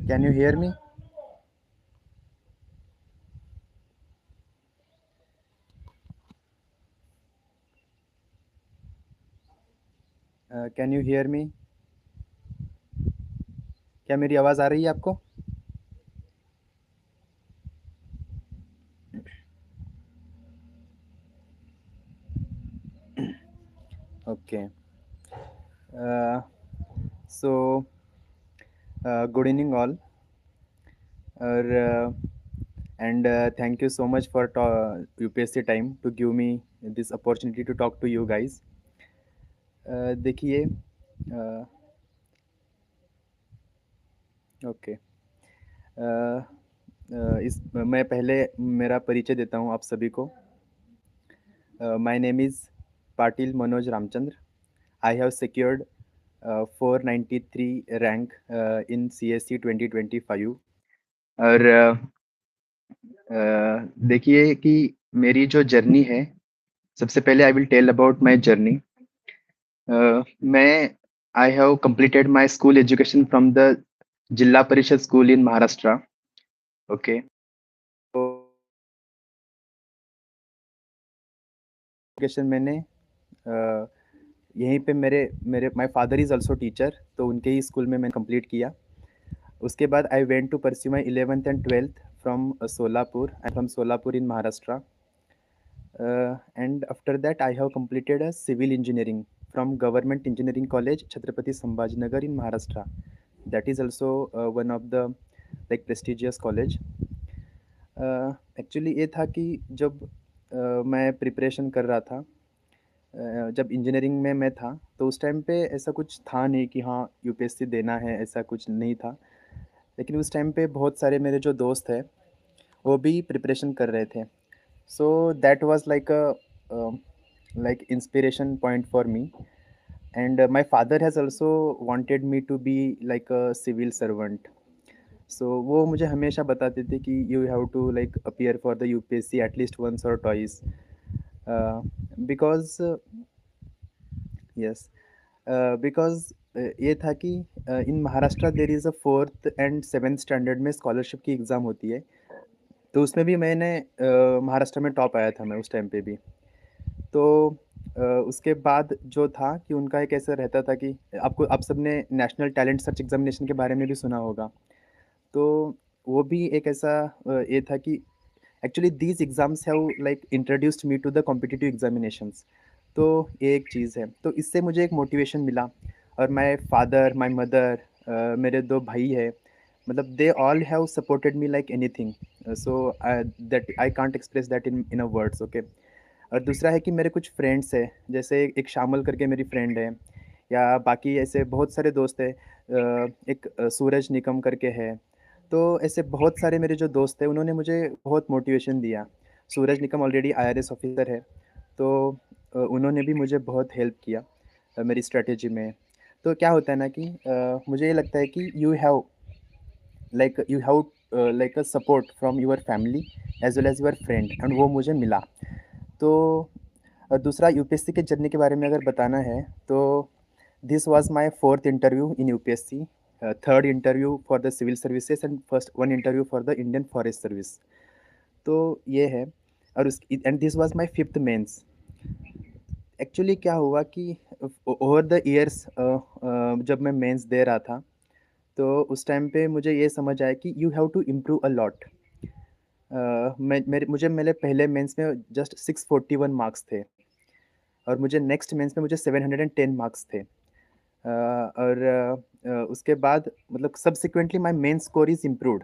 Can you hear me? Can you hear me? क्या मेरी आवाज़ आ रही है आपको? Okay. Uh, so, good evening all. Uh, and thank you so much for UPSC time to give me this opportunity to talk to you guys. देखिए, okay, इस मैं पहले मेरा परिचय देता हूँ आप सभी को. My name is Patil Manoj Ramchandra. I have secured 493 rank in CSC 2025. और देखिए कि मेरी जो जर्नी है, सबसे पहले I will tell about my journey. मैं I have completed my school education from the Zila Parishad school in Maharashtra. Okay, तो एजुकेशन मैंने यहीं पे मेरे मेरे my father is also teacher, तो उनके ही स्कूल में मैंने कंप्लीट किया. उसके बाद I went to pursue my 11th and 12th from Solapur. I am from Solapur in Maharashtra. And after that I have completed a civil engineering from Government Engineering College Chhatrapati Sambhajinagar in Maharashtra. That is also one of the like prestigious college. Actually ये था कि जब मैं preparation कर रहा था, जब engineering में मैं था, तो उस टाइम पे ऐसा कुछ था नहीं कि हाँ यूपीएससी देना है, ऐसा कुछ नहीं था. लेकिन उस टाइम पे बहुत सारे मेरे जो दोस्त हैं वो भी प्रिपरेशन कर रहे थे. So that was like a like inspiration point for me. And my father has also wanted me to be like a civil servant. So वो मुझे हमेशा बताते थे कि you have to like appear for the UPSC at least once or twice. Because yes, because ये था कि in Maharashtra there is a 4th and 7th standard में स्कॉलरशिप की एग्ज़ाम होती है. तो उसमें भी मैंने महाराष्ट्र में टॉप आया था मैं उस टाइम पे भी. तो उसके बाद जो था कि उनका एक ऐसा रहता था कि आप सबने नेशनल टैलेंट सर्च एग्जामिनेशन के बारे में भी सुना होगा. तो वो भी एक ऐसा ये था कि actually these exams have like introduced me to the competitive examinations. तो ये एक चीज़ है, तो इससे मुझे एक मोटिवेशन मिला. और माय फादर, माय मदर, मेरे 2 भाई हैं, मतलब they all have supported me like anything. So that I can't express that in a words. Okay. और दूसरा है कि मेरे कुछ फ्रेंड्स हैं, जैसे एक शामल करके मेरी फ्रेंड है, या बाकी ऐसे बहुत सारे दोस्त हैं. एक सूरज निकम करके है. तो ऐसे बहुत सारे मेरे जो दोस्त हैं उन्होंने मुझे बहुत मोटिवेशन दिया. सूरज निकम ऑलरेडी आईआरएस ऑफिसर है, तो उन्होंने भी मुझे बहुत हेल्प किया मेरी स्ट्रेटेजी में. तो क्या होता है ना कि मुझे ये लगता है कि you have like a support from your family as well as your friend, and वो मुझे मिला. तो दूसरा यूपीएससी के जर्नी के बारे में अगर बताना है, तो this was my 4th interview in UPSC, 3rd interview for the civil services, and first 1 interview for the Indian forest service. तो ये है. और उस and this was my 5th mains. Actually क्या हुआ कि ओवर द ईयर्स जब मैं मेंस दे रहा था, तो उस टाइम पे मुझे ये समझ आया कि you have to improve a lot. मेरे पहले मेंस में जस्ट 641 मार्क्स थे, और मुझे नेक्स्ट मेंस में मुझे 710 मार्क्स थे. और उसके बाद मतलब subsequently my main score is improved.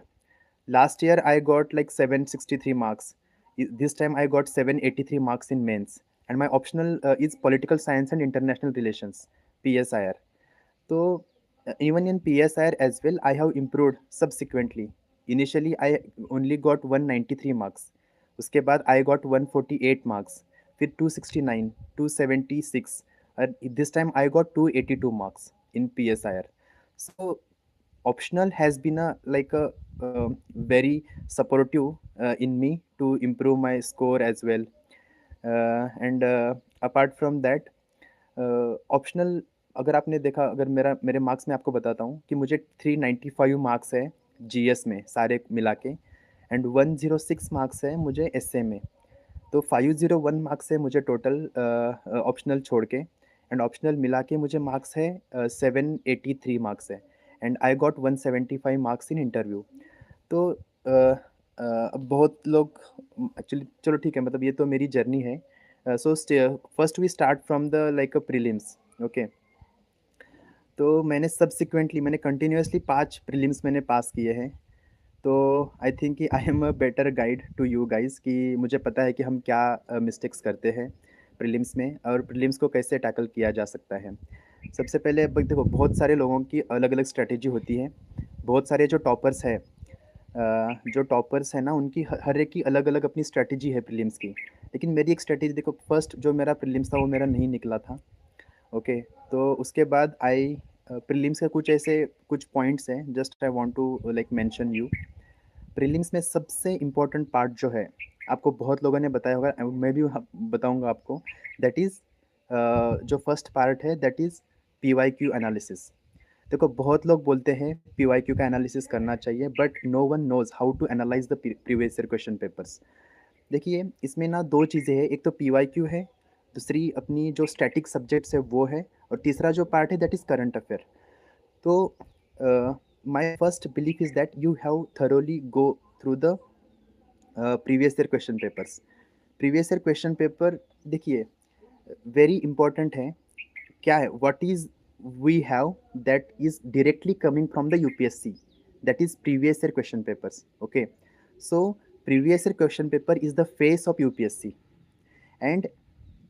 Last year I got like 763 marks. This time I got 783 marks in mains. And my optional is political science and international relations, PSIR. तो even in PSIR as well, I have improved subsequently. Initially, I only got 193 marks. उसके बाद I got 148 marks. फिर 269, 276. And this time I got 282 marks in PSIR. So optional has been a like a very supportive in me to improve my score as well. And apart from that, optional, अगर आपने देखा, अगर मेरे marks में आपको बताता हूँ कि मुझे 395 मार्क्स है जीएस में सारे मिला के, एंड 106 मार्क्स है मुझे एसए में। तो 501 मार्क्स है मुझे टोटल ऑप्शनल छोड़ के, एंड ऑप्शनल मिला के मुझे मार्क्स है 783 मार्क्स है, and I got 175 marks in interview. तो अब बहुत लोग एक्चुअली, चलो ठीक है, मतलब ये तो मेरी जर्नी है। So first we start from the like a prelims. Okay, तो मैंने सब्सिक्वेंटली मैंने कंटिन्यूअसली 5 प्रीलिम्स मैंने पास किए हैं। तो आई थिंक कि I am a better guide to you guys, कि मुझे पता है कि हम क्या मिस्टेक्स करते हैं प्रीलिम्स में, और प्रीलिम्स को कैसे टैकल किया जा सकता है। सबसे पहले अब देखो, बहुत सारे लोगों की अलग अलग स्ट्रेटेजी होती है। बहुत सारे जो टॉपर्स है, जो टॉपर्स है ना, उनकी हर एक की अलग अलग अपनी स्ट्रेटेजी है प्रीलिम्स की। लेकिन मेरी एक स्ट्रेटेजी देखो, फर्स्ट जो मेरा प्रीलिम्स था वो मेरा नहीं निकला था। ओके, तो उसके बाद आई प्रीलिम्स का कुछ ऐसे कुछ पॉइंट्स हैं, just I want to like mention you. Prelims में सबसे इम्पोर्टेंट पार्ट जो है, आपको बहुत लोगों ने बताया होगा, मैं भी बताऊंगा आपको, दैट इज़ जो फर्स्ट पार्ट है, दैट इज़ पीवाईक्यू एनालिसिस। देखो, बहुत लोग बोलते हैं पीवाईक्यू का एनालिसिस करना चाहिए, but no one knows how to analyse the previous year question papers. देखिए, इसमें ना दो चीज़ें हैं, एक तो पीवाईक्यू है, दूसरी अपनी जो स्टैटिक सब्जेक्ट्स है वो है, और तीसरा जो पार्ट है दैट इज़ करंट अफेयर। तो my first belief is that you have thoroughly go through the previous year question papers. Previous year question paper, देखिए, वेरी इंपॉर्टेंट है। क्या है, what is we have that is directly coming from the UPSC, that is previous year question papers. Okay, so previous year question paper is the face of UPSC, and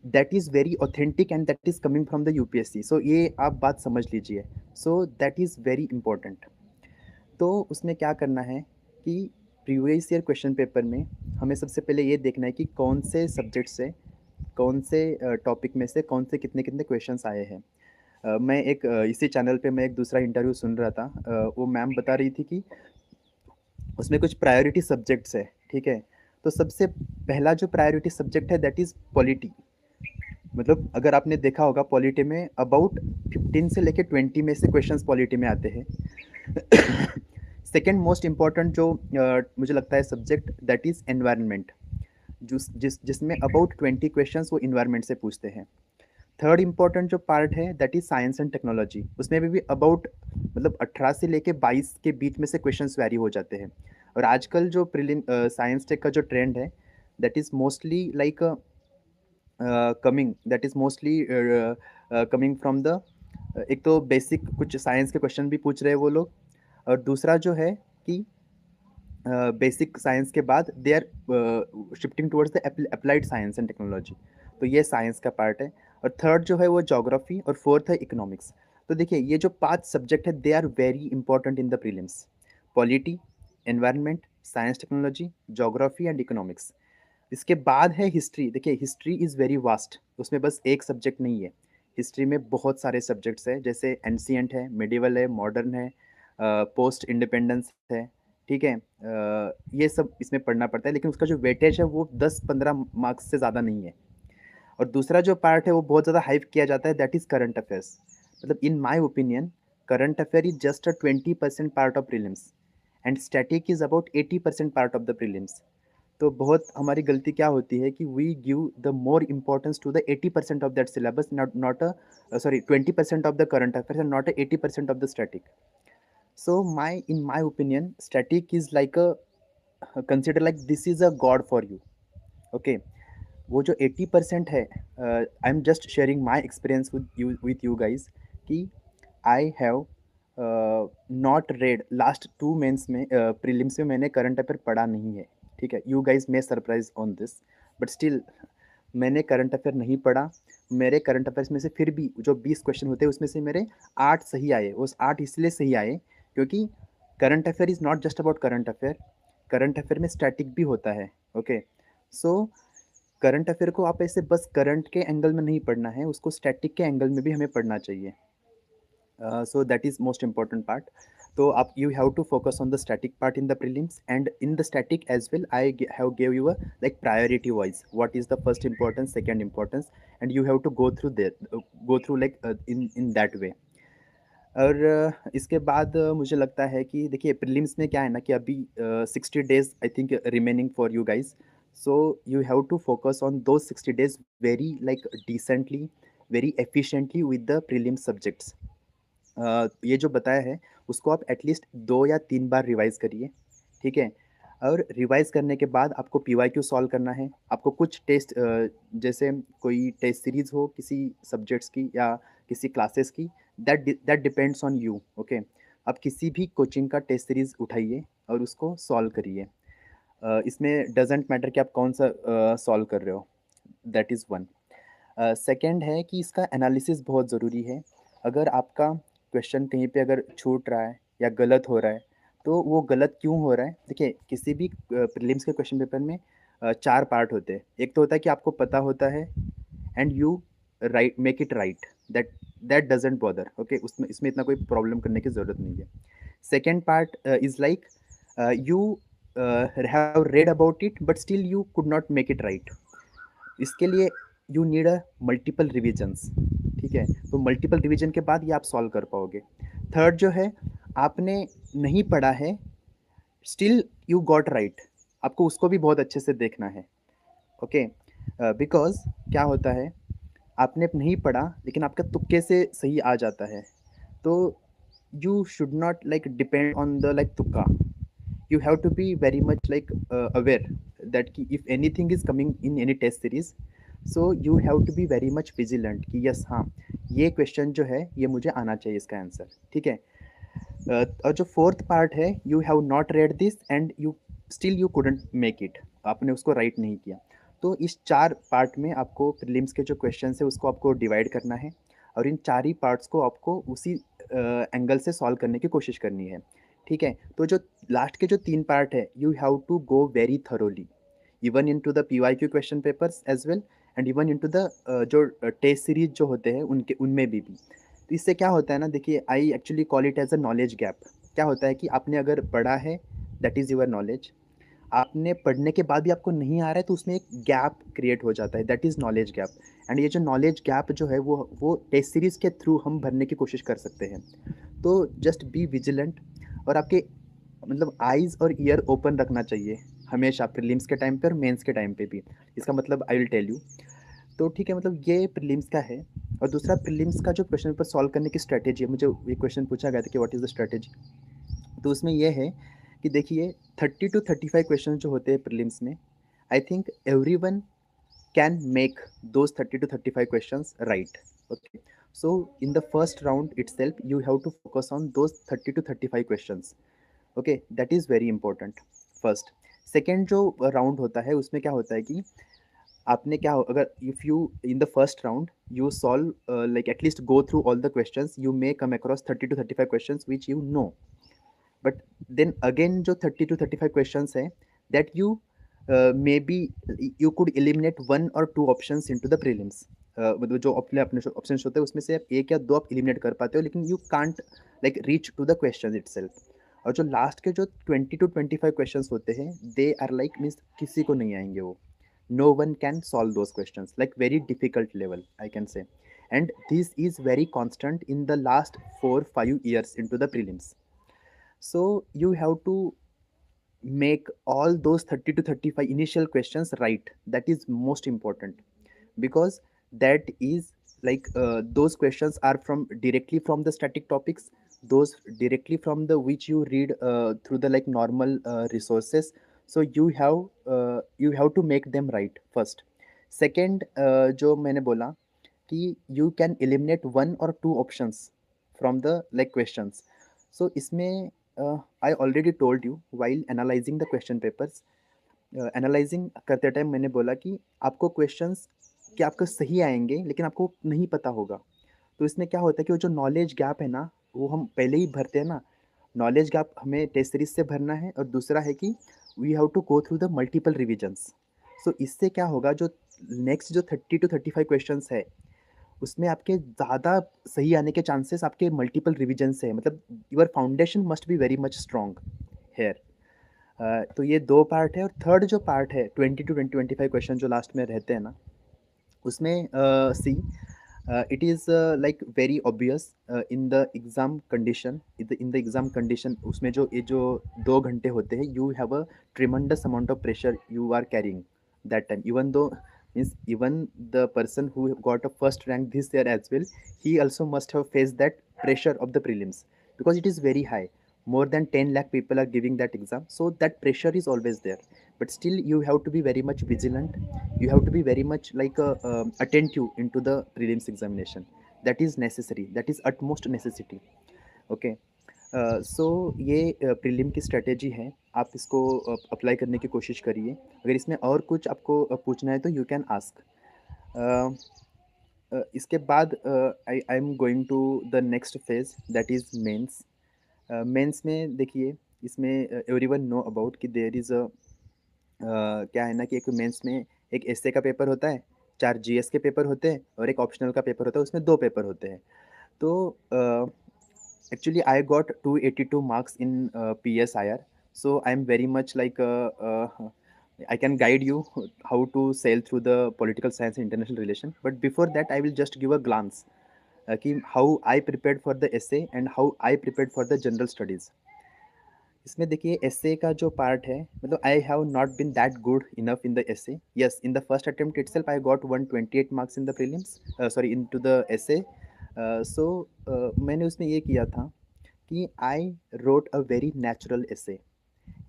that is very authentic, and that is coming from the UPSC. So ये आप बात समझ लीजिए। So that is very important. तो उसमें क्या करना है कि प्रीवियस ईयर क्वेश्चन पेपर में हमें सबसे पहले ये देखना है कि कौन से सब्जेक्ट से, कौन से टॉपिक में से कौन से कितने कितने क्वेश्चंस आए हैं। मैं एक इसी चैनल पे मैं एक दूसरा इंटरव्यू सुन रहा था। वो मैम बता रही थी कि उसमें कुछ प्रायोरिटी सब्जेक्ट्स है, ठीक है। तो सबसे पहला जो प्रायोरिटी सब्जेक्ट है दैट इज़ पॉलिटी। मतलब अगर आपने देखा होगा, पॉलिटी में अबाउट 15 से लेके 20 में से क्वेश्चंस पॉलिटी में आते हैं। सेकेंड मोस्ट इम्पॉर्टेंट जो मुझे लगता है सब्जेक्ट, दैट इज़ एनवायरनमेंट, जिसमें अबाउट 20 क्वेश्चंस वो इन्वायरमेंट से पूछते हैं। थर्ड इम्पॉर्टेंट जो पार्ट है that is science and technology, उसमें भी अबाउट मतलब 18 से लेके 22 के बीच में से क्वेश्चंस वैरी हो जाते हैं। और आजकल जो प्रीलिम साइंस टेक का जो ट्रेंड है, that is mostly like coming, that is mostly coming from the, एक तो बेसिक कुछ साइंस के क्वेश्चन भी पूछ रहे हैं वो लोग, और दूसरा जो है कि बेसिक साइंस के बाद they are shifting towards the applied science and technology. तो ये साइंस का पार्ट है। और थर्ड जो है वो जोग्राफी, और फोर्थ है इकोनॉमिक्स। तो देखिए, ये जो 5 सब्जेक्ट है they are very important in the prelims. Polity, environment, science technology, geography and economics. इसके बाद है हिस्ट्री। देखिए, हिस्ट्री इज़ वेरी वास्ट, उसमें बस एक सब्जेक्ट नहीं है। हिस्ट्री में बहुत सारे सब्जेक्ट्स हैं, जैसे एंशिएंट है, मिडिवल है, मॉडर्न है, पोस्ट इंडिपेंडेंस है, ठीक है। ये सब इसमें पढ़ना पड़ता है, लेकिन उसका जो वेटेज है वो 10-15 मार्क्स से ज़्यादा नहीं है। और दूसरा जो पार्ट है वो बहुत ज़्यादा हाइप किया जाता है, दैट इज़ करंट अफेयर्स। मतलब in my opinion, current affair is just a 20% part of prelims, and static is about 80% part of the prelims. तो बहुत हमारी गलती क्या होती है कि we give the more importance to the 80% of that syllabus, not a sorry 20% of the current affairs, and not a 80% of the static. So my in my opinion, static is like a, consider like this is a god for you. Okay, वो जो 80% है, I am just sharing my experience with you guys, कि I have not read last 2 mains में, prelims में मैंने current affair पढ़ा नहीं है, ठीक है। You guys may surprise on this, but still मैंने करंट अफेयर नहीं पढ़ा। मेरे करंट अफेयर्स में से फिर भी जो 20 क्वेश्चन होते हैं उसमें से मेरे 8 सही आए। उस 8 इसलिए सही आए क्योंकि current affair is not just about current affair, current affair में स्टैटिक भी होता है। ओके, सो करंट अफेयर को आप ऐसे बस करंट के एंगल में नहीं पढ़ना है, उसको स्टैटिक के एंगल में भी हमें पढ़ना चाहिए। So that is most important part. So you have to focus on the static part in the prelims, and in the static as well have gave you a like priority wise what is the first importance, second importance, and you have to go through that, go through like in that way. और इसके बाद मुझे लगता है कि देखिए prelims में क्या है ना कि अभी 60 days I think remaining for you guys, so you have to focus on those 60 days very like decently, very efficiently with the prelims subjects. ये जो बताया है उसको आप एटलीस्ट 2 या 3 बार रिवाइज़ करिए, ठीक है? और रिवाइज़ करने के बाद आपको पीवाईक्यू सॉल्व करना है। आपको कुछ टेस्ट जैसे कोई टेस्ट सीरीज़ हो किसी सब्जेक्ट्स की या किसी क्लासेस की, that depends on you, okay? आप किसी भी कोचिंग का टेस्ट सीरीज़ उठाइए और उसको सॉल्व करिए। इसमें डज़न्ट मैटर कि आप कौन-सा सॉल्व कर रहे हो, दैट इज़ वन। सेकंड है कि इसका एनालिसिस बहुत ज़रूरी है। अगर आपका क्वेश्चन कहीं पे अगर छूट रहा है या गलत हो रहा है, तो वो गलत क्यों हो रहा है? देखिए, किसी भी प्रीलिम्स के क्वेश्चन पेपर में 4 पार्ट होते हैं। एक तो होता है कि आपको पता होता है and you right make it right, that that doesn't bother, okay? उसमें इसमें इतना कोई प्रॉब्लम करने की ज़रूरत नहीं है। Second part is like you have read about it but still you could not make it right. इसके लिए you need a multiple revisions, ठीक है? तो मल्टीपल रिविजन के बाद ये आप सॉल्व कर पाओगे। थर्ड जो है, आपने नहीं पढ़ा है, स्टिल यू गॉट राइट, आपको उसको भी बहुत अच्छे से देखना है, ओके? बिकॉज़ क्या होता है, आपने नहीं पढ़ा लेकिन आपका तुक्के से सही आ जाता है, तो you should not like depend on the like तुक्का। You have to be very much like aware that कि if anything is coming in any test series, so you have to be very much vigilant कि yes हाँ, ये question जो है ये मुझे आना चाहिए इसका आंसर, ठीक है? और जो फोर्थ पार्ट है, you have not read this and you still you couldn't make it, आपने उसको राइट नहीं किया। तो इस 4 पार्ट में आपको प्रीलिम्स के जो क्वेश्चंस है उसको आपको डिवाइड करना है और इन 4 ही पार्ट्स को आपको उसी एंगल से सॉल्व करने की कोशिश करनी है, ठीक है? तो जो लास्ट के जो 3 पार्ट है, you have to go very thoroughly even into the PYQ question papers as well and even into the जो टेस्ट सीरीज़ जो होते हैं उनके उनमें भी। तो इससे क्या होता है ना, देखिए I actually call it as a knowledge gap. क्या होता है कि आपने अगर पढ़ा है, दैट इज़ योर नॉलेज। आपने पढ़ने के बाद भी आपको नहीं आ रहा है तो उसमें एक गैप क्रिएट हो जाता है, that is knowledge gap. And ये जो नॉलेज गैप जो है वो टेस्ट सीरीज़ के थ्रू हम भरने की कोशिश कर सकते हैं। तो जस्ट बी विजिलेंट और आपके मतलब आइज़ और ईयर ओपन रखना चाहिए हमेशा, प्रीलिम्स के टाइम पे और मेंस के टाइम पे भी। इसका मतलब आई विल टेल यू। तो ठीक है, मतलब ये प्रीलिम्स का है। और दूसरा प्रीलिम्स का जो क्वेश्चन पेपर सॉल्व करने की स्ट्रैटेजी है, मुझे ये क्वेश्चन पूछा गया था कि व्हाट इज़ द स्ट्रैटेजी? तो उसमें ये है कि देखिए 30 टू 35 क्वेश्चन जो होते हैं प्रीलिम्स में, I think everyone can make those 30 to 35 questions right, okay? So in the first round itself you have to focus on those 30 to 35 questions, okay? That is very important first. Second जो round होता है उसमें क्या होता है कि आपने क्या अगर if you in the first round you solve like at least go through all the questions, you may come across 30 to 35 questions which you know, but then again जो 30 to 35 क्वेश्चंस है, that you may be you could eliminate one और two options into the prelims. मतलब जो अपने अपने options होते हैं उसमें से आप एक या दो आप एलिमिनेट कर पाते हो, लेकिन you can't like reach to the question itself. और जो लास्ट के जो 20 to 25 क्वेश्चंस होते हैं, दे आर लाइक मीन्स किसी को नहीं आएंगे वो, no one can solve those questions, like very difficult level I can say. And this is very constant in the last 4 5 years into the prelims. So you have to make all those 30 to 35 initial questions right, that is most important, because that is like those questions are from directly from the static topics, those directly from the which you read through the like normal resources. So you have to make them right first. Second, जो मैंने बोला कि you can eliminate one or two options from the like questions. So इसमें I already told you while analyzing the question papers, analysing करते time मैंने बोला कि आपको क्वेश्चंस कि आपको सही आएँगे लेकिन आपको नहीं पता होगा। तो इसमें क्या होता है कि वो जो नॉलेज गैप है ना, वो हम पहले ही भरते हैं ना। नॉलेज गैप हमें टेस्ट सीरीज़ से भरना है और दूसरा है कि we have to go through the multiple revisions. So इससे क्या होगा, जो नेक्स्ट जो 30 टू 35 क्वेश्चंस है, उसमें आपके ज़्यादा सही आने के चांसेस आपके मल्टीपल रिविजन से है। मतलब your foundation must be very much strong here. तो ये 2 पार्ट है और थर्ड जो पार्ट है 20 टू 25 क्वेश्चन जो लास्ट में रहते हैं ना, उसमें सी It is like very obvious in the exam condition. In the exam condition, उसमें जो ये जो 2 घंटे होते हैं, you have a tremendous amount of pressure you are carrying that time. Even though means even the person who got a first rank this year as well, he also must have faced that pressure of the prelims because it is very high. More than 10 lakh people are giving that exam, so that pressure is always there. But still, you have to be very much vigilant. You have to be very much like attentive into the prelims examination. That is necessary, that is utmost necessity. Okay, so ये prelim की strategy है, आप इसको apply करने की कोशिश करिए। अगर इसमें और कुछ आपको पूछना है तो यू कैन आस्क। इसके बाद I I am going to the next phase, that is mains. Mains में देखिए, इसमें एवरीवन नो अबाउट कि देयर इज़ अ क्या है ना कि एक मेंस में एक एसए का पेपर होता है, 4 जीएस के पेपर होते हैं और एक ऑप्शनल का पेपर होता है, उसमें 2 पेपर होते हैं। तो actually I got 282 marks in PSIR, so I'm very much like I can guide you how to sail through the political science and international relation. But before that, I will just give a glance कि how I prepared for the essay and how I prepared for the general studies. इसमें देखिए S A का जो part है, मतलब I have not been that good enough in the essay. Yes, in the first attempt itself I got 128 marks in the prelims, sorry in to the essay. So मैंने उसमें ये किया था कि I wrote a very natural essay.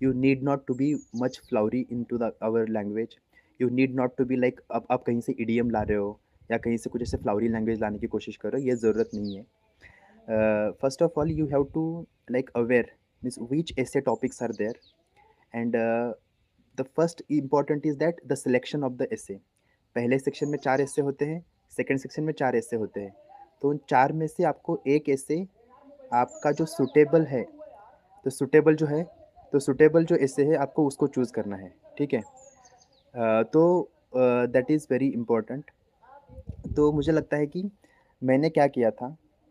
You need not to be much flowery in to the our language. You need not to be like अब आप कहीं से इडियम ला रहे हो या कहीं से कुछ ऐसे फ्लावरी लैंग्वेज लाने की कोशिश कर रहे हो, ये ज़रूरत नहीं है। First of all, you have to like aware means which essay topics are there, and the first important is that the selection of the essay. पहले सेक्शन में 4 essay होते हैं, सेकंड सेक्शन में 4 essay होते हैं, तो उन 4 में से आपको एक essay आपका जो सुटेबल है, तो सुटेबल जो है, तो सुटेबल जो essay है आपको उसको चूज़ करना है, ठीक है। तो दैट इज़ वेरी इम्पोर्टेंट। तो मुझे लगता है कि मैंने क्या किया था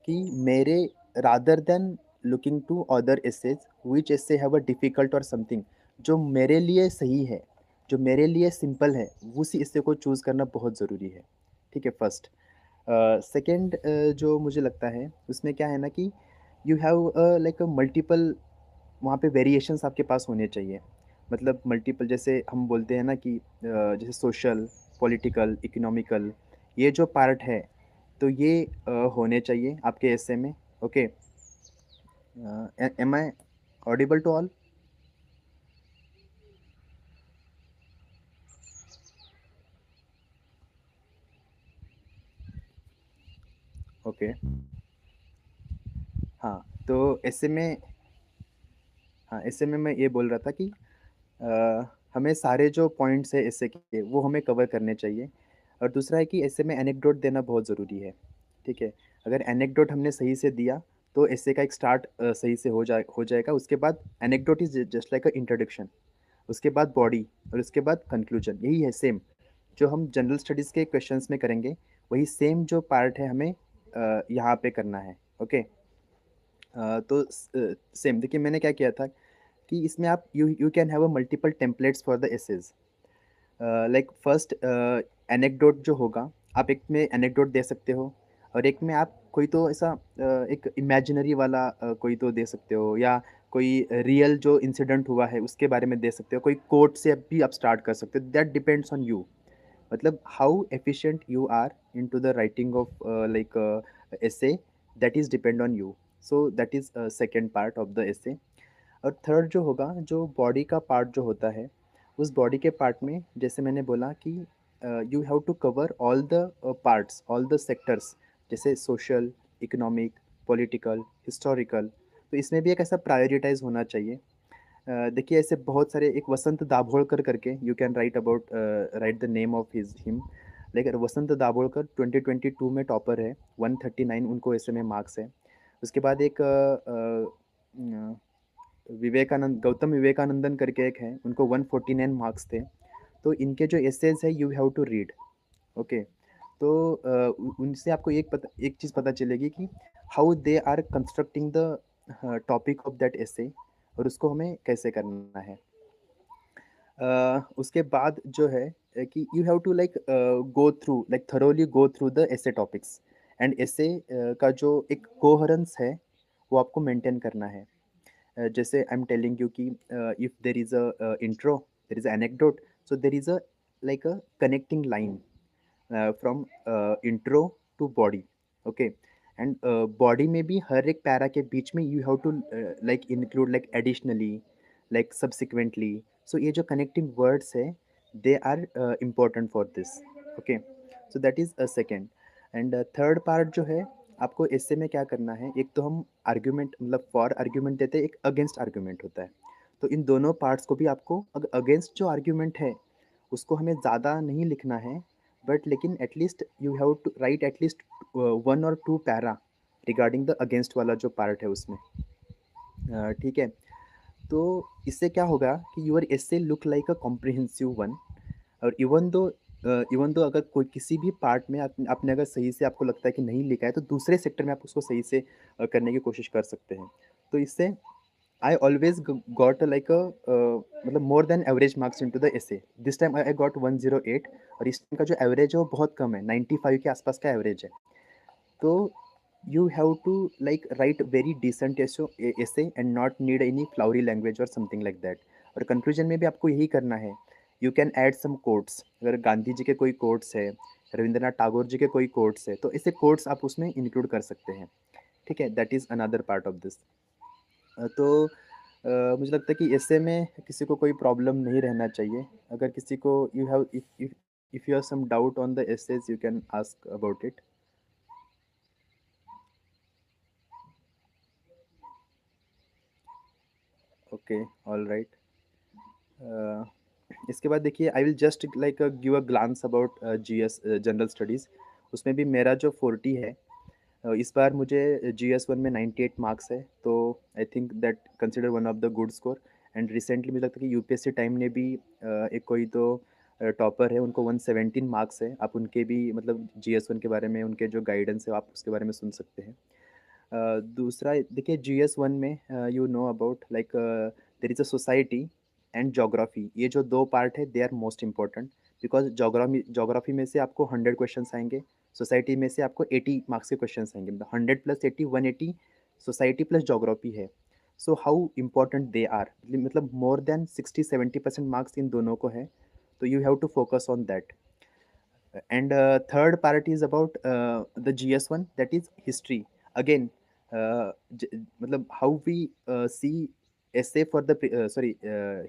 कि मेरे rather than looking to other essays which essay have a difficult or something, जो मेरे लिए सही है, जो मेरे लिए सिंपल है, उसी एसे को चूज़ करना बहुत ज़रूरी है, ठीक है, फर्स्ट। सेकंड जो मुझे लगता है उसमें क्या है ना कि यू हैव लाइक मल्टीपल, वहाँ पे वेरिएशंस आपके पास होने चाहिए। मतलब मल्टीपल, जैसे हम बोलते हैं ना कि जैसे सोशल, पॉलिटिकल, इकोनॉमिकल, ये जो पार्ट है, तो ये होने चाहिए आपके एसे में। Okay, am I audible to all? Okay, हाँ, तो ऐसे में, हाँ, ऐसे में मैं ये बोल रहा था कि हमें सारे जो पॉइंट्स हैं ऐसे के, वो हमें कवर करने चाहिए। और दूसरा है कि ऐसे में एनेक्डोट देना बहुत ज़रूरी है, ठीक है। अगर एनेक्डोट हमने सही से दिया तो ऐसे का एक स्टार्ट सही से हो जाएगा। उसके बाद anecdote is just like a introduction, उसके बाद बॉडी, और उसके बाद कंक्लूजन। यही है सेम जो हम जनरल स्टडीज़ के क्वेश्चंस में करेंगे, वही सेम जो पार्ट है हमें यहाँ पे करना है। ओके, तो सेम देखिए मैंने क्या किया था कि इसमें आप you can have a multiple templates for the essays. Like first anecdote जो होगा, आप एक में एनेक्डोट दे सकते हो, और एक में आप कोई तो ऐसा एक इमेजिनरी वाला कोई तो दे सकते हो, या कोई रियल जो इंसिडेंट हुआ है उसके बारे में दे सकते हो, कोई कोट से भी आप स्टार्ट कर सकते हो। दैट डिपेंड्स ऑन यू, मतलब how efficient you are into the writing of like essay, that is depend on you. So that is second part of the essay। और थर्ड जो होगा, जो बॉडी का पार्ट जो होता है, उस बॉडी के पार्ट में जैसे मैंने बोला कि you have to cover all the parts, all the sectors, जैसे सोशल, इकोनॉमिक, पॉलिटिकल, हिस्टोरिकल। तो इसमें भी एक ऐसा प्रायोरिटाइज होना चाहिए। देखिए ऐसे बहुत सारे, एक वसंत दाभोलकर करके, you can write about, right the name of his him. लेकिन वसंत दाभोलकर 2022 में टॉपर है, 139 उनको ऐसे में मार्क्स है। उसके बाद एक विवेकानंद, गौतम विवेकानंदन करके एक है, उनको 149 मार्क्स थे। तो इनके जो एसेज है you have to read. Okay, तो उनसे आपको एक चीज़ पता चलेगी कि how they are constructing the topic of that essay, और उसको हमें कैसे करना है। उसके बाद जो है कि you have to like go through, like thoroughly go through the essay topics. And essay का जो एक कोहेरेंस है वो आपको मेंटेन करना है। जैसे आई एम टेलिंग यू कि if there is a intro, there is anecdote, so there is a like a connecting line from intro to body. Okay, and body में भी हर एक पैरा के बीच में you have to like include like additionally, like subsequently. So ये जो connecting words है they are important for this. Okay, so that is a second. And third part जो है, आपको इससे में क्या करना है, एक तो हम आर्ग्यूमेंट मतलब फॉर आर्ग्यूमेंट देते हैं, एक अगेंस्ट आर्ग्यूमेंट होता है। तो इन दोनों पार्ट्स को भी आपको अगेंस्ट जो आर्ग्यूमेंट है उसको हमें ज़्यादा नहीं लिखना है, बट लेकिन at least you have to write at least one और two para regarding the against वाला जो पार्ट है उसमें। ठीक है, तो इससे क्या होगा कि your essay look like a comprehensive one. और इवन दो अगर कोई किसी भी पार्ट में आपने अगर सही से आपको लगता है कि नहीं लिखा है, तो दूसरे सेक्टर में आप उसको सही से करने की कोशिश कर सकते हैं। तो इससे I always got like a मतलब more than average marks into the essay. This time I got 108, और इस टाइम का जो एवरेज है वो बहुत कम है, 95 के आसपास का एवरेज है। तो you have to like write very decent essay and not need any flowery language or something like that। और कंक्लूजन में भी आपको यही करना है। You can add some quotes, अगर गांधी जी के कोई कोट्स है, रविंद्रनाथ टैगोर जी के कोई कोट्स है, तो ऐसे कोट्स आप उसमें इंक्लूड कर सकते हैं। ठीक है, that is another part of this. तो मुझे लगता है कि ऐसे में किसी को कोई प्रॉब्लम नहीं रहना चाहिए। अगर किसी को you have if you have some doubt on the essays, you can ask about it. Okay, all right. इसके बाद देखिए, I will just like give a glance about GS general studies. उसमें भी मेरा जो 40 है, इस बार मुझे GS1 में 98 मार्क्स है, तो I think that consider one of the good score. And recently मुझे लगता है कि यूपीएससी टाइम ने भी एक कोई तो टॉपर है, उनको 117 मार्क्स है। आप उनके भी मतलब GS1 के बारे में उनके जो गाइडेंस है आप उसके बारे में सुन सकते हैं। दूसरा देखिए, GS1 में you know about like there is a society and geography. ये जो दो पार्ट है they are most important, because geography में से आपको 100 क्वेश्चंस आएंगे, सोसाइटी में से आपको 80 मार्क्स के क्वेश्चंस आएंगे। मतलब 100 प्लस 80 180 सोसाइटी प्लस जोग्राफी है। So how important they are, मतलब मोर देन 60-70% मार्क्स इन दोनों को है। तो you have to focus on that. And third part is about the GS1, that is history. Again, मतलब how we see essay for the sorry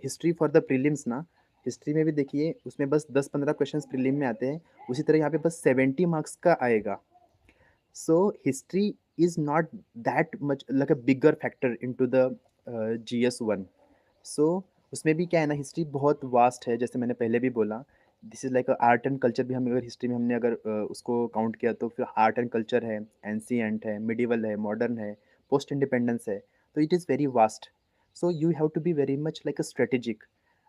history for the prelims ना। History में भी देखिए, उसमें बस 10-15 क्वेश्चंस प्रीलिम में आते हैं, उसी तरह यहाँ पे बस 70 मार्क्स का आएगा। So history is not that much like a bigger factor into the GS1। सो उसमें भी क्या है ना, हिस्ट्री बहुत वास्ट है, जैसे मैंने पहले भी बोला। This is like art and culture भी, हम अगर हिस्ट्री में हमने अगर उसको काउंट किया, तो फिर आर्ट एंड कल्चर है, एंशिएंट है, मिडिवल है, मॉडर्न है, पोस्ट इंडिपेंडेंस है। तो it is very vast. So you have to be very much like a strategic,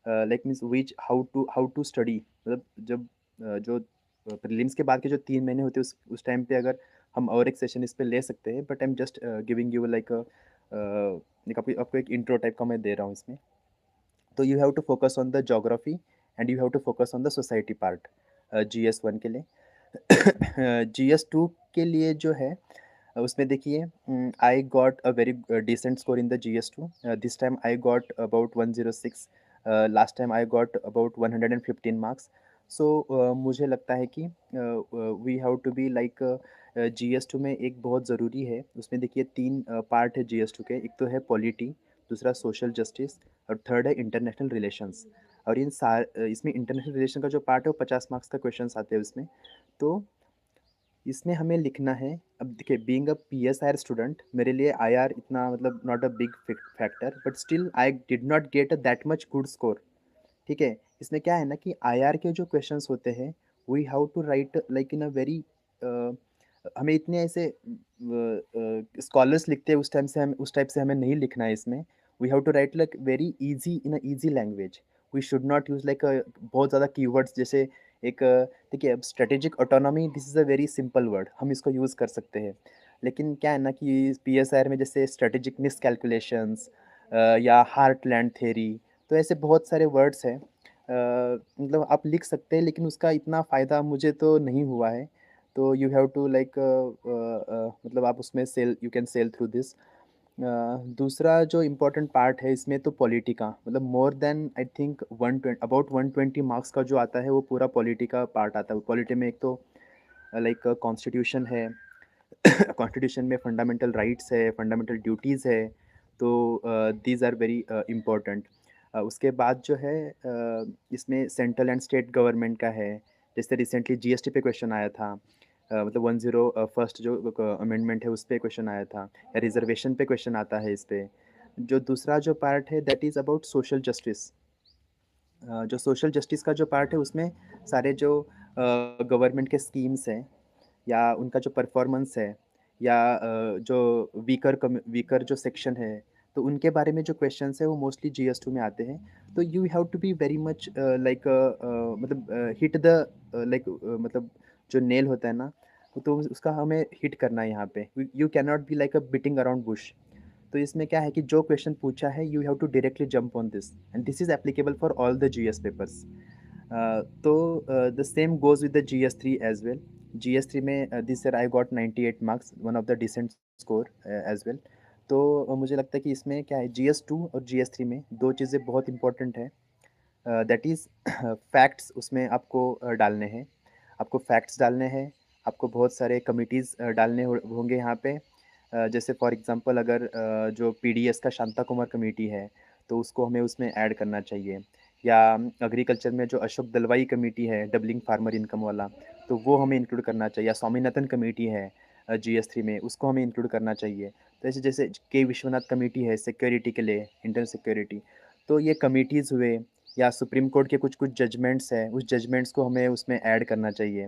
like means which how to study. मतलब जब जो प्रीलिम्स के बाद के जो 3 महीने होते हैं, उस टाइम पे अगर हम और एक सेशन इस पे ले सकते हैं, but I am just giving you like आपको एक इंट्रो टाइप का मैं दे रहा हूँ इसमें। तो you have to focus on the geography and you have to focus on the society part GS1 के लिए। GS2 के लिए जो है, उसमें देखिए, I got a very decent score in the GS2। This time I got about 106। Last time I got about 115 marks. So मुझे लगता है कि we have to be like GS2 में एक बहुत ज़रूरी है। उसमें देखिए 3 पार्ट है GS2 के। एक तो है पॉलिटी, दूसरा सोशल जस्टिस, और थर्ड है इंटरनेशनल रिलेशंस। और इसमें इंटरनेशनल रिलेशन का जो पार्ट है वो 50 मार्क्स का क्वेश्चन आते हैं उसमें। तो इसमें हमें लिखना है। अब देखिए, बीइंग अ PSR स्टूडेंट, मेरे लिए IR इतना मतलब not a big factor, but still I did not get that much good score. ठीक है, इसमें क्या है ना कि IR के जो क्वेश्चंस होते हैं, we have to write like in a very, हमें इतने ऐसे स्कॉलर्स लिखते हैं उस टाइप से हमें नहीं लिखना है इसमें। We have to write like very easy in a easy language. We should not use like बहुत ज़्यादा कीवर्ड्स, जैसे एक देखिए, अब strategic autonomy, this is a very simple word, हम इसको यूज़ कर सकते हैं। लेकिन क्या है ना कि PSR में जैसे स्ट्रेटेजिक मिस कैलकुलेशंस या हार्टलैंड थेरी, तो ऐसे बहुत सारे वर्ड्स हैं। मतलब आप लिख सकते हैं, लेकिन उसका इतना फ़ायदा मुझे तो नहीं हुआ है। तो यू हैव टू लाइक मतलब आप उसमें sell you can sell through this. दूसरा जो इम्पोर्टेंट पार्ट है इसमें तो पॉलिटी का, मतलब more than I think 120 about 120 marks का जो आता है वो पूरा पॉलिटी का पार्ट आता है। पॉलिटी में एक तो लाइक कॉन्स्टिट्यूशन है, कॉन्स्टिट्यूशन में फंडामेंटल राइट्स है, फंडामेंटल ड्यूटीज़ है, तो दीज आर वेरी इम्पोर्टेंट। उसके बाद जो है इसमें सेंट्रल एंड स्टेट गवर्नमेंट का है। जैसे रिसेंटली जीएसटी पे क्वेश्चन आया था, मतलब 101 जो अमेंडमेंट है उस पे क्वेश्चन आया था, या रिजर्वेशन पे क्वेश्चन आता है इस पे। जो दूसरा जो पार्ट है that is about social justice. जो सोशल जस्टिस का जो पार्ट है उसमें सारे जो गवर्नमेंट के स्कीम्स हैं या उनका जो परफॉर्मेंस है, या जो वीकर जो सेक्शन है, तो उनके बारे में जो क्वेश्चंस है वो मोस्टली जीएस2 में आते हैं। तो you have to be very much like मतलब हिट द लाइक मतलब जो नेल होता है ना, तो उसका हमें हिट करना है यहाँ पे। You can not be like a biting around bush. तो इसमें क्या है कि जो क्वेश्चन पूछा है you have to directly jump on this, and this is applicable for all the GS papers. तो the same goes with the GS3 as well. GS3 में this year I got 98 marks, one of the decent score as well. तो मुझे लगता है कि इसमें क्या है, GS2 और GS3 में दो चीज़ें बहुत इंपॉर्टेंट है। दैट इज़ फैक्ट्स उसमें आपको डालने हैं, आपको फैक्ट्स डालने हैं, आपको बहुत सारे कमिटीज़ डालने होंगे यहाँ पे। जैसे फॉर एग्जांपल अगर जो पीडीएस का शांता कुमार कमेटी है तो उसको हमें उसमें ऐड करना चाहिए, या एग्रीकल्चर में जो अशोक दलवाई कमेटी है डबलिंग फार्मर इनकम वाला, तो वो हमें इंक्लूड करना चाहिए, या स्वामीनाथन कमेटी है GS3 में, उसको हमें इंक्लूड करना चाहिए। तो ऐसे जैसे के विश्वनाथ कमेटी है सिक्योरिटी के लिए, इंटरनल सिक्योरिटी, तो ये कमिटीज़ हुए, या सुप्रीम कोर्ट के कुछ कुछ जजमेंट्स हैं, उस जजमेंट्स को हमें उसमें ऐड करना चाहिए।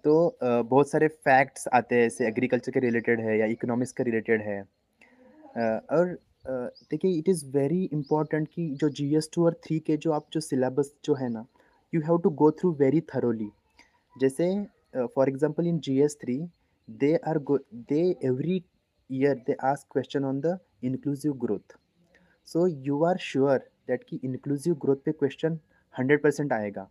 तो बहुत सारे फैक्ट्स आते हैं, जैसे एग्रीकल्चर के रिलेटेड है या इकोनॉमिक्स के रिलेटेड है। और देखिए इट इज़ वेरी इंपॉर्टेंट कि जो GS2 और 3 के जो आप जो सिलेबस जो है ना, you have to go through very thoroughly. जैसे for example in GS3 they are go they every year they ask question on the inclusive growth. So you are sure that कि इंक्लूसिव ग्रोथ पे question 100% आएगा।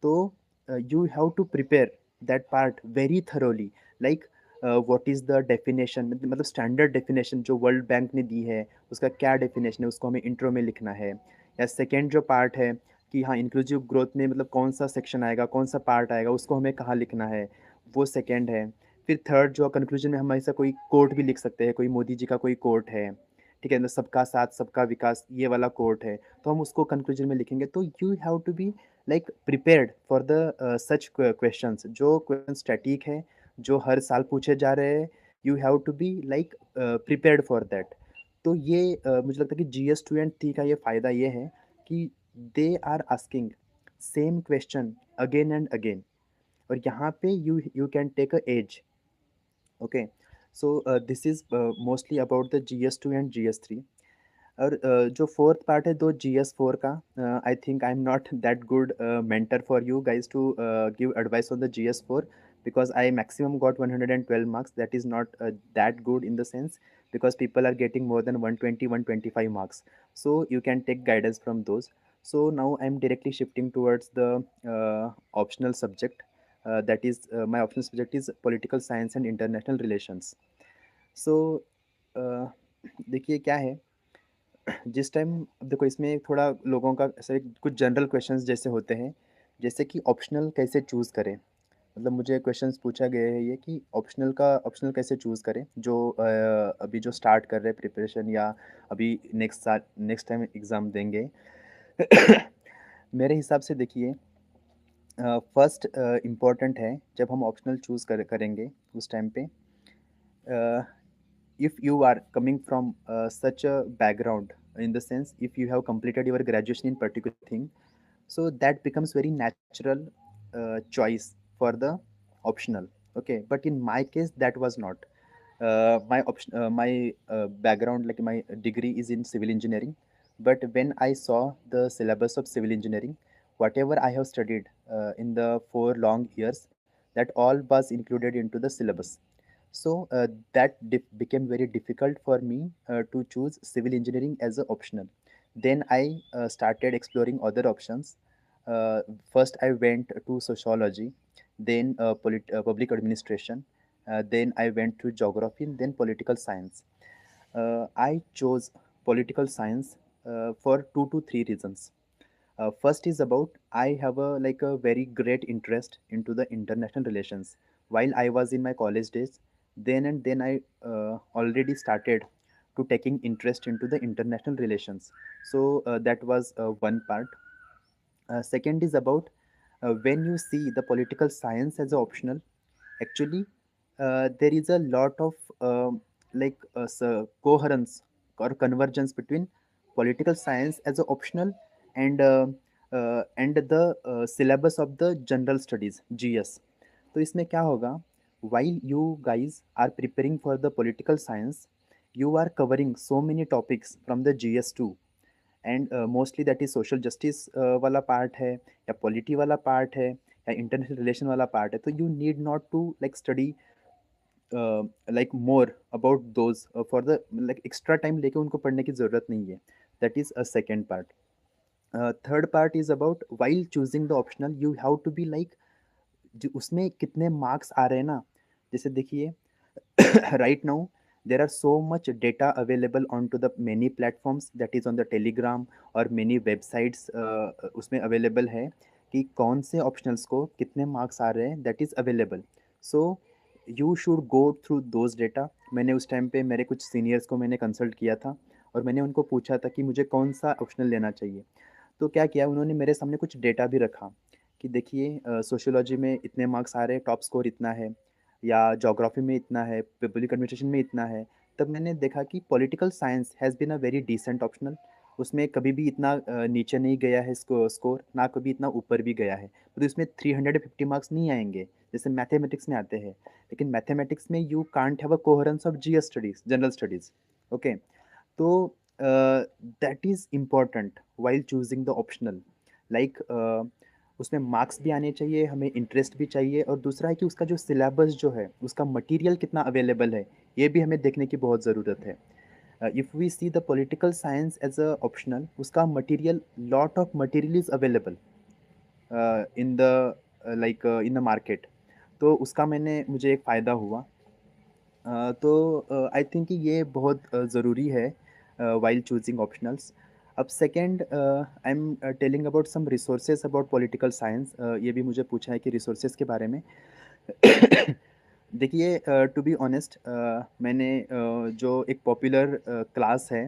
तो you have to prepare that part very thoroughly. Like what is the definition, मतलब standard definition जो world bank ने दी है उसका क्या डेफिनेशन है, उसको हमें इंट्रो में लिखना है। या सेकेंड जो पार्ट है कि हाँ इंक्लूसिव ग्रोथ में मतलब कौन सा सेक्शन आएगा, कौन सा पार्ट आएगा, उसको हमें कहाँ लिखना है, वो सेकेंड है। फिर थर्ड जो कंक्लूजन में हम ऐसा कोई कोट भी लिख सकते हैं, कोई मोदी जी का कोई कोट है, ठीक है, मतलब सबका साथ सबका विकास ये वाला कोट है, तो हम उसको कंक्लूजन में लिखेंगे। तो you have to be like prepared for the such questions, जो क्वेश्चन स्टैटिक है, जो हर साल पूछे जा रहे हैं। You have to be like prepared for that. तो ये मुझे लगता है कि GS2 एंड 3 का ये फ़ायदा ये है कि they are asking same question again and again, और यहाँ पे you can take a edge. Okay, so this is mostly about the GS2 and GS3। और जो फोर्थ पार्ट है दो GS4 का, I think I am not that good mentor for you guys to give advice on the GS4, because I maximum got 112 marks. That is not that good in the sense, because people are getting more than 120 125 marks, so you can take guidance from those. So now I'm directly shifting towards the optional subject, that is my optional subject is political science and international relations. So देखिए क्या है, जिस time देखो इसमें थोड़ा लोगों का ऐसे कुछ जनरल क्वेश्चंस जैसे होते हैं, जैसे कि ऑप्शनल कैसे चूज़ करें। मतलब मुझे क्वेश्चंस पूछा गया है ये कि ऑप्शनल कैसे चूज़ करें, जो अभी जो स्टार्ट कर रहे हैं प्रिपरेशन, या अभी नेक्स्ट टाइम एग्ज़ाम देंगे। मेरे हिसाब से देखिए, फर्स्ट इम्पॉर्टेंट है जब हम ऑप्शनल चूज़ करेंगे उस टाइम पे, if you are coming from such a background, in the sense if you have completed your graduation in particular thing, so that becomes very natural choice for the optional. Okay, but in my case that was not my background, like my degree is in civil engineering. But when I saw the syllabus of civil engineering, whatever I have studied in the 4 long years, that all was included into the syllabus. So that became very difficult for me to choose civil engineering as an optional. Then I started exploring other options. First, I went to sociology. then public administration, then I went through geography, and then political science. I chose political science for 2 to 3 reasons. First is about I have a like a very great interest into the international relations. While I was in my college days, then I already started to taking interest into the international relations. So that was one part. Second is about when you see the political science as a optional, actually there is a lot of coherence or convergence between political science as a optional and the syllabus of the general studies GS. तो इसमें क्या होगा, while you guys are preparing for the political science, you are covering so many topics from the GS2, and mostly that is social justice वाला part है या polity वाला part है या इंटरनेशनल रिलेशन वाला पार्ट है, तो you need not to like study like more about those for the like extra time लेके उनको पढ़ने की ज़रूरत नहीं है. That is a second part. Third part is about while choosing the optional you have to be like जो उसमें कितने मार्क्स आ रहे हैं ना. जैसे देखिए right now there are so much data available onto the many platforms, that is on the telegram और many websites उसमें available है कि कौन से ऑप्शनल्स को कितने मार्क्स आ रहे हैं, that is available. So you should go through those data. मैंने उस टाइम पे मेरे कुछ सीनियर्स को मैंने कंसल्ट किया था और मैंने उनको पूछा था कि मुझे कौन सा ऑप्शनल लेना चाहिए. तो क्या किया उन्होंने, मेरे सामने कुछ डेटा भी रखा कि देखिए सोशियोलॉजी में इतने मार्क्स आ रहे हैं, टॉप स्कोर इतना है, या ज्योग्राफी में इतना है, पब्लिक एडमिनिस्ट्रेशन में इतना है. तब मैंने देखा कि political science has been a very decent optional. उसमें कभी भी इतना नीचे नहीं गया है स्कोर, ना कभी इतना ऊपर भी गया है. तो इसमें 350 मार्क्स नहीं आएंगे जैसे मैथमेटिक्स में आते हैं. लेकिन मैथमेटिक्स में you can't have a coherence of GS studies, general studies. Okay. तो that is important while choosing the optional. Like उसमें मार्क्स भी आने चाहिए, हमें इंटरेस्ट भी चाहिए, और दूसरा है कि उसका जो सिलेबस जो है उसका मटेरियल कितना अवेलेबल है, ये भी हमें देखने की बहुत ज़रूरत है. If we see the political science as a optional, उसका material, lot of material is available in the like in the market. तो उसका मुझे एक फ़ायदा हुआ. तो आई थिंक कि ये बहुत ज़रूरी है वाइल चूजिंग ऑप्शनल्स. अब second I am telling about some resources about political science. ये भी मुझे पूछा है कि रिसोर्सेज के बारे में. देखिए टू बी ऑनेस्ट, मैंने जो एक पॉपुलर क्लास है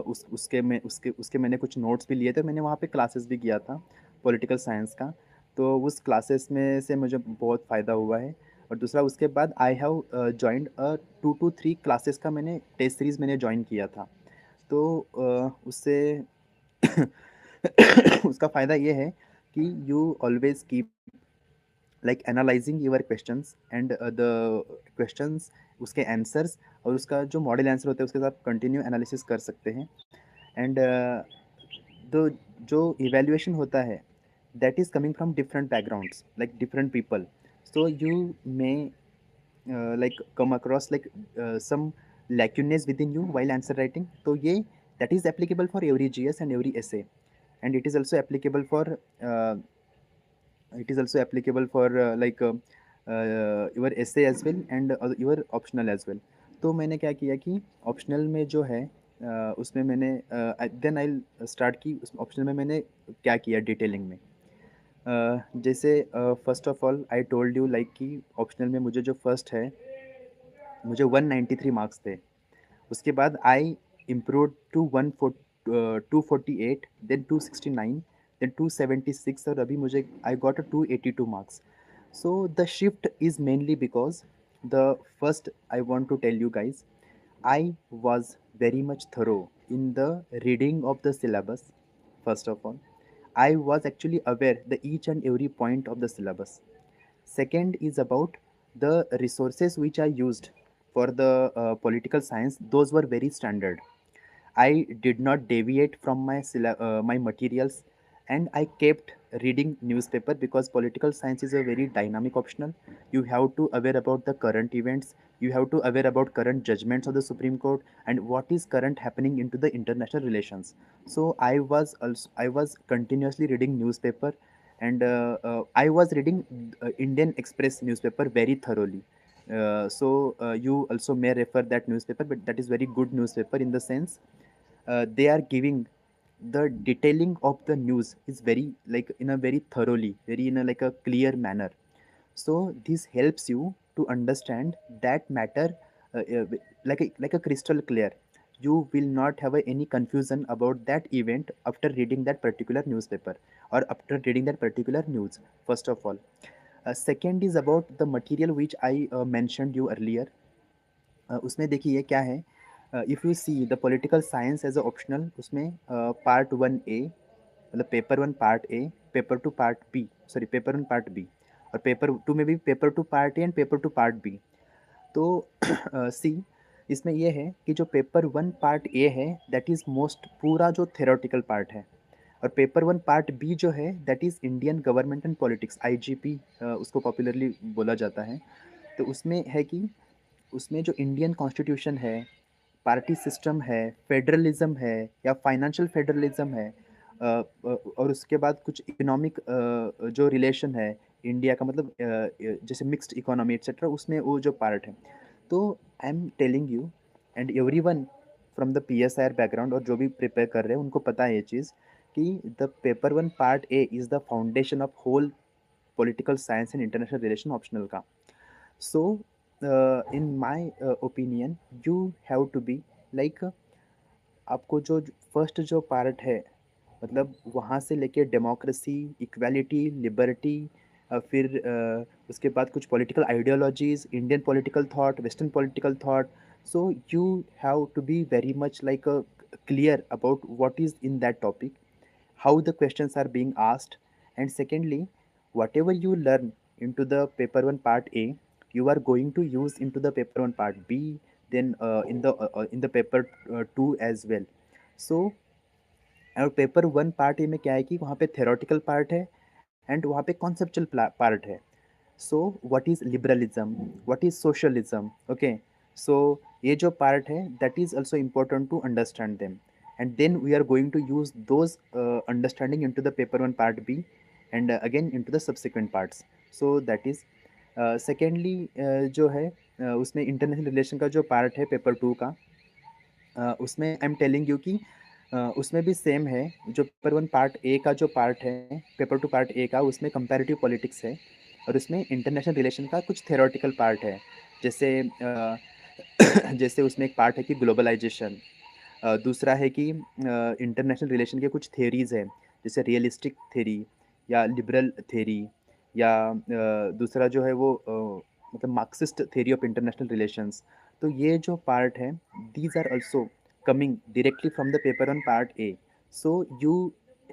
उसके मैंने कुछ नोट्स भी लिए थे. मैंने वहाँ पे क्लासेस भी किया था पॉलिटिकल साइंस का. तो उस क्लासेस में से मुझे बहुत फ़ायदा हुआ है. और दूसरा उसके बाद I have joined 2 to 3 classes का मैंने टेस्ट सीरीज़ मैंने जॉइन किया था. तो उससे उसका फ़ायदा ये है कि you always keep like analysing your questions and the questions, उसके आंसर्स, और उसका जो मॉडल आंसर होता है उसके साथ कंटिन्यू एनालिसिस कर सकते हैं. एंड द जो इवेल्युएशन होता है that is coming from different backgrounds like different people. So you may like come across like some lacunae within you while answer writing. तो ये that is applicable for every GS and every essay, and it is also applicable for uh, your essay as well and your optional as well. तो मैंने क्या किया कि optional में जो है उसमें मैंने देन आई स्टार्ट की. उस ऑप्शनल में मैंने क्या किया डिटेलिंग में. जैसे first of all I told you like कि ऑप्शनल में मुझे जो फर्स्ट है मुझे 193 मार्क्स थे. उसके बाद I improve to 248, then 269, then 276, और अभी मुझे I got a 282 marks. So the shift is mainly because the first I want to tell you guys, I was very much thorough in the reading of the syllabus. First of all, I was actually aware the each and every point of the syllabus. Second is about the resources which I used for the political science. Those were very standard. I did not deviate from my materials, and I kept reading newspaper because political science is a very dynamic optional. You have to aware about the current events. You have to aware about current judgments of the Supreme Court and what is current happening into the international relations. So I was continuously reading newspaper, and I was reading Indian Express newspaper very thoroughly. So you also may refer that newspaper, but that is very good newspaper in the sense they are giving the detailing of the news is very like in a very thoroughly, very in a like a clear manner. So this helps you to understand that matter like a crystal clear. You will not have any confusion about that event after reading that particular newspaper or after reading that particular news, first of all. Second is about the material which I mentioned you earlier. उसमें देखिए क्या है, if you see the political science as a optional, उसमें part 1A, मतलब paper 1 part A, paper 2 part B, sorry paper 1 part B, और paper 2 में भी paper 2 part A and paper 2 part B. तो सी इसमें ये है कि जो पेपर 1 पार्ट ए है दैट इज़ मोस्ट पूरा जो थेरोटिकल पार्ट है, और पेपर 1 पार्ट बी जो है that is Indian government and politics, IGP उसको पॉपुलरली बोला जाता है। तो उसमें है कि उसमें जो इंडियन कॉन्स्टिट्यूशन है, पार्टी सिस्टम है, फेडरलिज्म है या फाइनेंशियल फेडरलिज्म है, और उसके बाद कुछ इकोनॉमिक जो रिलेशन है इंडिया का, मतलब जैसे मिक्स्ड इकोनॉमी एटसेट्रा, उसमें वो जो पार्ट है। तो आई am telling you and everyone from the PSIR background, और जो भी प्रिपेयर कर रहे हैं उनको पता है ये चीज़ कि the paper 1 part A is the foundation of whole political science and international relation optional का। So, in my opinion, you have to be like आपको जो फर्स्ट जो पार्ट है, मतलब वहाँ से लेके डेमोक्रेसी, इक्वालिटी, लिबर्टी, फिर उसके बाद कुछ political ideologies, Indian political thought, western political thought. So you have to be very much like clear about what is in that topic, how the questions are being asked, and secondly, whatever you learn into the paper 1 part A, you are going to use into the paper 1 part B, then in the paper 2 as well. So और paper 1 part ए में क्या है कि वहाँ पे theoretical part है and वहाँ पे कॉन्सेप्चुअल पार्ट है। So what is liberalism, what is socialism, okay. So ये जो पार्ट है that is also important to understand them, and then we are going to use those understanding into the paper 1 part B and again into the subsequent parts. So that is secondly जो है उसमें international relation का जो part है paper 2 का, उसमें आई am telling you कि उसमें भी सेम है। जो पेपर 1 पार्ट ए का जो पार्ट है, पेपर 2 पार्ट ए का, उसमें कंपैरेटिव पॉलिटिक्स है और उसमें इंटरनेशनल रिलेशन का कुछ थ्योरेटिकल पार्ट है। जैसे जैसे उसमें एक पार्ट है कि ग्लोबलाइजेशन, दूसरा है कि इंटरनेशनल रिलेशन के कुछ थ्योरीज हैं, जैसे रियलिस्टिक थ्योरी या लिबरल थ्योरी, या दूसरा जो है वो मतलब Marxist theory of international relations. तो ये जो पार्ट है, these are also coming directly from the paper on part A. So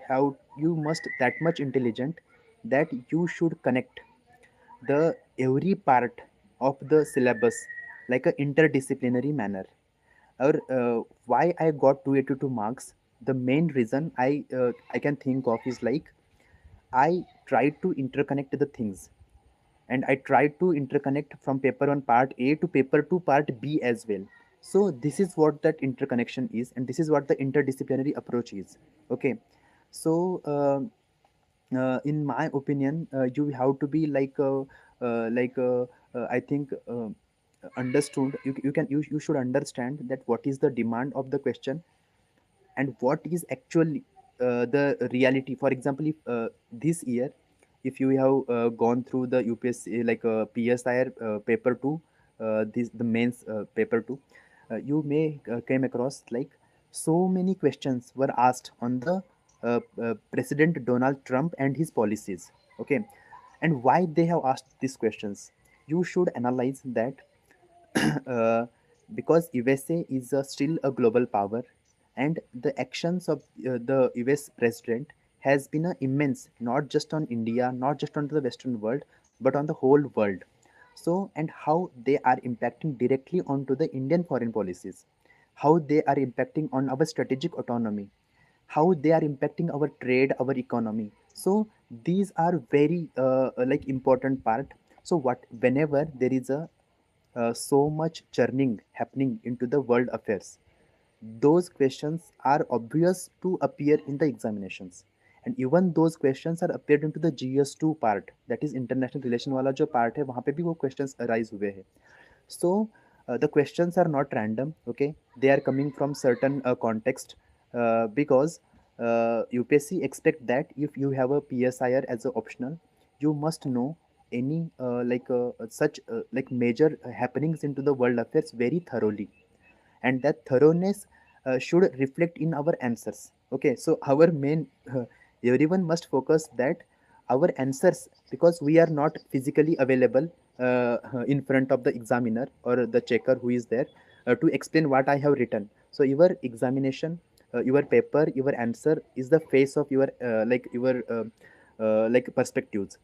have you must that much intelligent that you should connect the every part of the syllabus like a interdisciplinary manner. Or why I got 282 marks, the main reason I can think of is like I tried to interconnect the things, and I tried to interconnect from paper 1 part A to paper 2 part B as well. So this is what that interconnection is, and this is what the interdisciplinary approach is. Okay, so in my opinion, you have to be I think understood. You should understand that what is the demand of the question and what is actually the reality. For example, if this year, if you have gone through the UPSC like PSIR paper 2, this the mains paper 2, you may came across like so many questions were asked on the President Donald Trump and his policies. Okay, and why they have asked these questions, you should analyze that uh, because USA is still a global power, and the actions of the US president has been immense, not just on India, not just on the Western world, but on the whole world. So, and how they are impacting directly onto the Indian foreign policies, how they are impacting on our strategic autonomy, how they are impacting our trade, our economy. So these are very like important part. So what whenever there is a so much churning happening into the world affairs, those questions are obvious to appear in the examinations. And even those questions are appeared into the GS2 part, that is international relation वाला जो part है, वहाँ पे भी वो questions arise हुए हैं. So the questions are not random, okay, they are coming from certain context, because UPSC expect that if you have a PSIR as a optional, you must know any such like major happenings into the world affairs very thoroughly, and that thoroughness should reflect in our answers. Okay, so our main everyone must focus that our answers, because we are not physically available in front of the examiner or the checker who is there to explain what I have written. So your examination, your paper, your answer is the face of your like perspectives.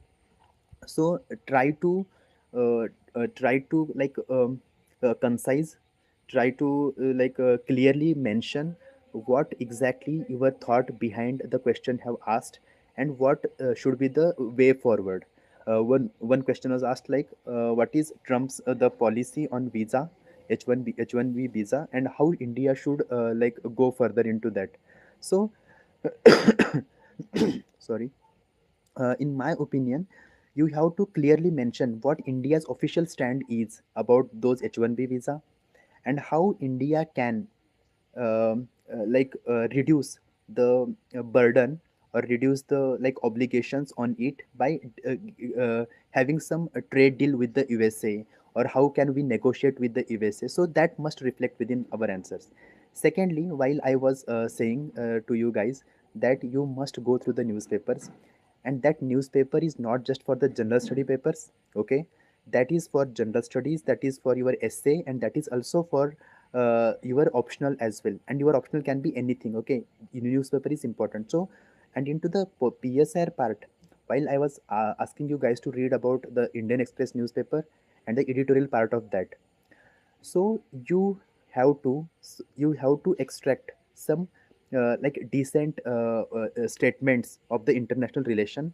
So uh, try to concise, try to clearly mention what exactly your thought behind the question have asked, and what should be the way forward. One question was asked like, what is Trump's the policy on visa, H1B visa, and how India should go further into that. So sorry, in my opinion, you have to clearly mention what India's official stand is about those H1B visa, and how India can reduce the burden, or reduce the obligations on it by having some trade deal with the USA, or how can we negotiate with the USA. So that must reflect within our answers. Secondly, while I was saying to you guys that you must go through the newspapers, and that newspaper is not just for the general study papers, okay, that is for general studies, that is for your essay, and that is also for your optional as well. And your optional can be anything, okay. Newspaper is important. So, and into the PSR part, while I was asking you guys to read about the Indian Express newspaper and the editorial part of that, so you have to extract some decent statements of the international relation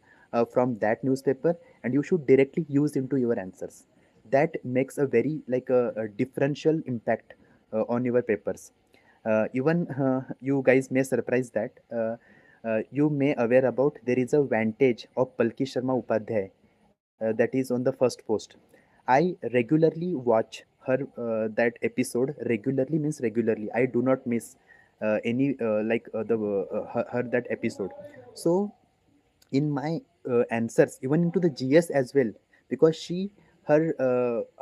from that newspaper, and you should directly use into your answers. That makes a very a differential impact on your papers. Even you guys may surprise that you may aware about there is a vantage of Palki Sharma Upadhyay that is on the first post. I regularly watch her that episode. Regularly means regularly. I do not miss any the her that episode. So in my answers, even into the GS as well, because her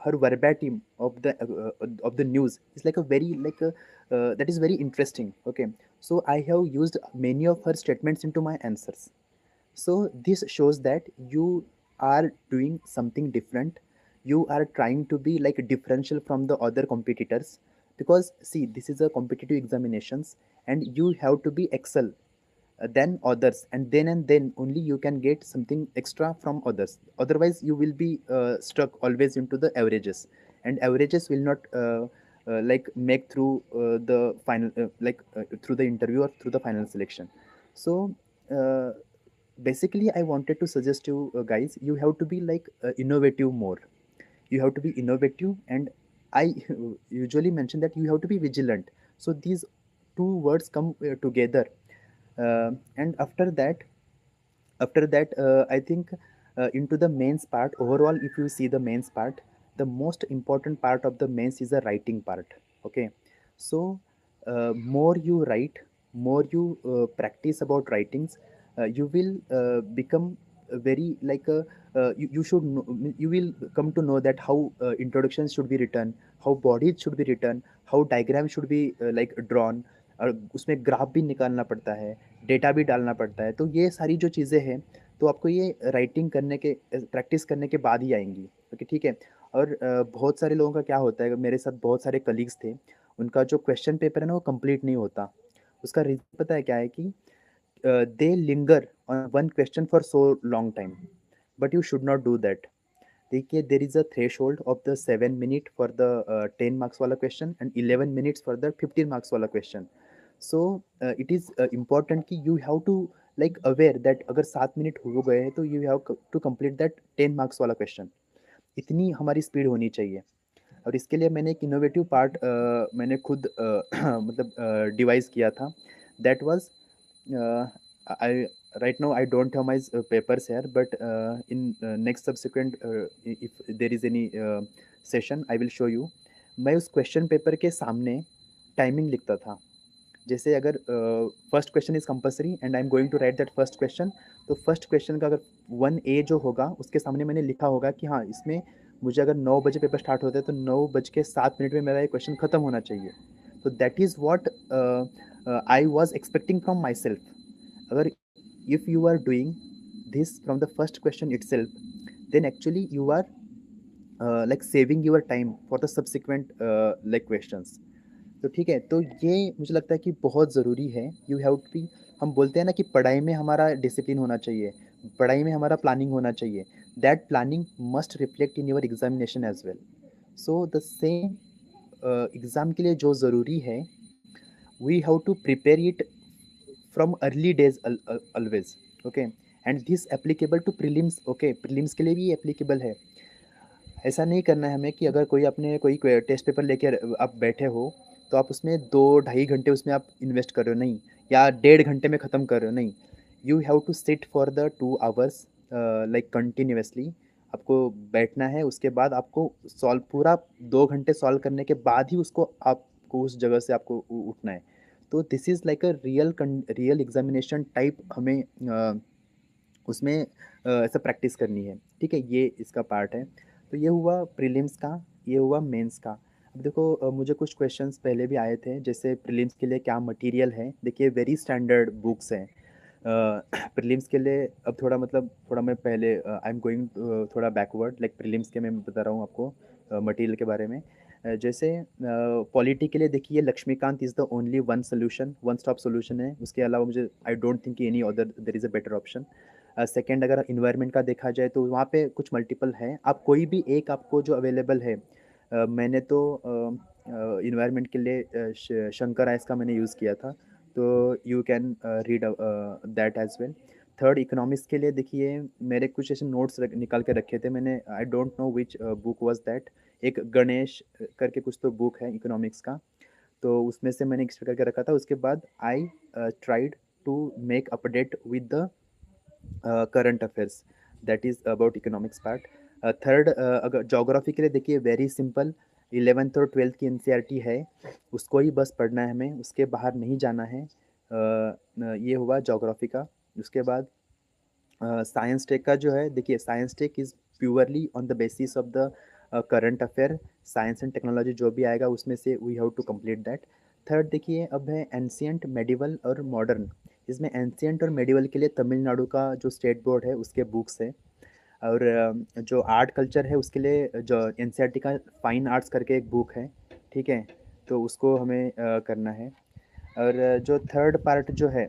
verbatim of the news is like a very that is very interesting. Okay, so I have used many of her statements into my answers. So this shows that you are doing something different. You are trying to be like differential from the other competitors, because see, this is a competitive examinations, and you have to be excel than others, and then only you can get something extra from others. Otherwise you will be stuck always into the averages, and averages will not make through the final through the interview or through the final selection. So uh, basically I wanted to suggest you guys, you have to be innovative more. You have to be innovative, and I usually mention that you have to be vigilant. So these two words come together. And after that I think into the mains part. Overall, if you see the mains part, the most important part of the mains is the writing part. Okay, so more you write, more you practice about writings, you will become very you should know, you will come to know that how introductions should be written, how bodies should be written, how diagram should be drawn, और उसमें graph भी निकालना पड़ता है, data भी डालना पड़ता है। तो ये सारी जो चीज़ें हैं, तो आपको ये राइटिंग करने के प्रैक्टिस करने के बाद ही आएँगी। ओके, ठीक है? और बहुत सारे लोगों का क्या होता है, मेरे साथ बहुत सारे कलीग्स थे, उनका जो क्वेश्चन पेपर है ना, वो कंप्लीट नहीं होता। उसका रीज़न पता है क्या है कि they linger on one question for so long time, but you should not do that. देखिए, there is a threshold of the 7 minute for the 10 marks वाला question and 11 minutes for the 15 marks वाला question. So it is important कि you have to like aware that अगर 7 minute हो गए हैं तो you have to complete that 10 marks वाला question. इतनी हमारी स्पीड होनी चाहिए। और इसके लिए मैंने एक इनोवेटिव पार्ट मैंने खुद मतलब डिवाइस किया था। That was right now I don't have my papers here, but in next subsequent if there is any session I will show you. मैं उस क्वेश्चन पेपर के सामने टाइमिंग लिखता था। जैसे अगर first question is compulsory and I am going to write that first question, तो first question का अगर 1A जो होगा उसके सामने मैंने लिखा होगा कि हाँ इसमें मुझे अगर 9 बजे पेपर स्टार्ट होता है तो 9:07 में मेरा ये क्वेश्चन खत्म होना चाहिए। तो that is what I was expecting from myself. अगर if you are doing this from the first question itself, then actually you are like saving your time for the subsequent like questions। तो ठीक है, तो ये मुझे लगता है कि बहुत ज़रूरी है। यू हैव टू बी, हम बोलते हैं ना कि पढ़ाई में हमारा डिसिप्लिन होना चाहिए, पढ़ाई में हमारा प्लानिंग होना चाहिए। That planning must reflect in your examination as well. So the same exam के लिए जो ज़रूरी है, we have to prepare it from early days always. Okay, and this applicable to prelims. Okay, prelims के लिए भी एप्लीकेबल है। ऐसा नहीं करना है हमें कि अगर कोई अपने कोई टेस्ट पेपर लेके आप बैठे हो तो आप उसमें 2 ढाई घंटे उसमें आप इन्वेस्ट कर रहे हो, नहीं, या 1.5 घंटे में ख़त्म कर रहे हो, नहीं। You have to sit for the 2 hours like continuously. आपको बैठना है, उसके बाद आपको सॉल्व पूरा 2 घंटे सॉल्व करने के बाद ही उसको आपको उस जगह से आपको उठना है। तो this is like a real examination type हमें उसमें ऐसा प्रैक्टिस करनी है। ठीक है, ये इसका पार्ट है। तो ये हुआ प्रीलिम्स का, ये हुआ मेंस का। अब देखो मुझे कुछ क्वेश्चंस पहले भी आए थे, जैसे प्रीलिम्स के लिए क्या मटेरियल है। देखिए वेरी स्टैंडर्ड बुक्स हैं प्रीलिम्स के लिए। अब थोड़ा मतलब थोड़ा मैं पहले आई एम गोइंग थोड़ा बैकवर्ड, लाइक प्रीलिम्स के मैं बता रहा हूँ आपको मटेरियल के बारे में। जैसे पॉलिटी के लिए देखिए Laxmikanth is the only one solution, one stop solution है। उसके अलावा मुझे I don't think any other there is a better option. Second, अगर इन्वायरमेंट का देखा जाए तो वहाँ पे कुछ मल्टीपल हैं, आप कोई भी एक आपको जो अवेलेबल है। मैंने तो इन्वायरमेंट के लिए शंकर आइस का मैंने यूज़ किया था, तो you can read that as well. Third, economics के लिए देखिए मेरे कुछ ऐसे नोट्स निकाल के रखे थे मैंने, I don't know which book was that. एक गणेश करके कुछ तो बुक है इकोनॉमिक्स का, तो उसमें से मैंने एक्सट्रा करके रखा था। उसके बाद I tried to make update with the current affairs, that is about economics part. Third, अगर जोग्राफी के लिए देखिए वेरी सिंपल, 11th और 12th की एनसीईआरटी है, उसको ही बस पढ़ना है हमें, उसके बाहर नहीं जाना है। ये हुआ जोग्राफी का। उसके बाद साइंस टेक का जो है, देखिए science tech is purely on the basis of the current affair. Science and technology जो भी आएगा उसमें से we have to complete that. Third देखिए अब है एंशियंट, मेडिवल और मॉडर्न। इसमें एंशियंट और मेडिवल के लिए तमिलनाडु का जो स्टेट बोर्ड है उसके बुक्स है। और जो आर्ट कल्चर है उसके लिए जो एनसीईआरटी का फाइन आर्ट्स करके एक बुक है। ठीक है, तो उसको हमें करना है। और जो थर्ड पार्ट जो है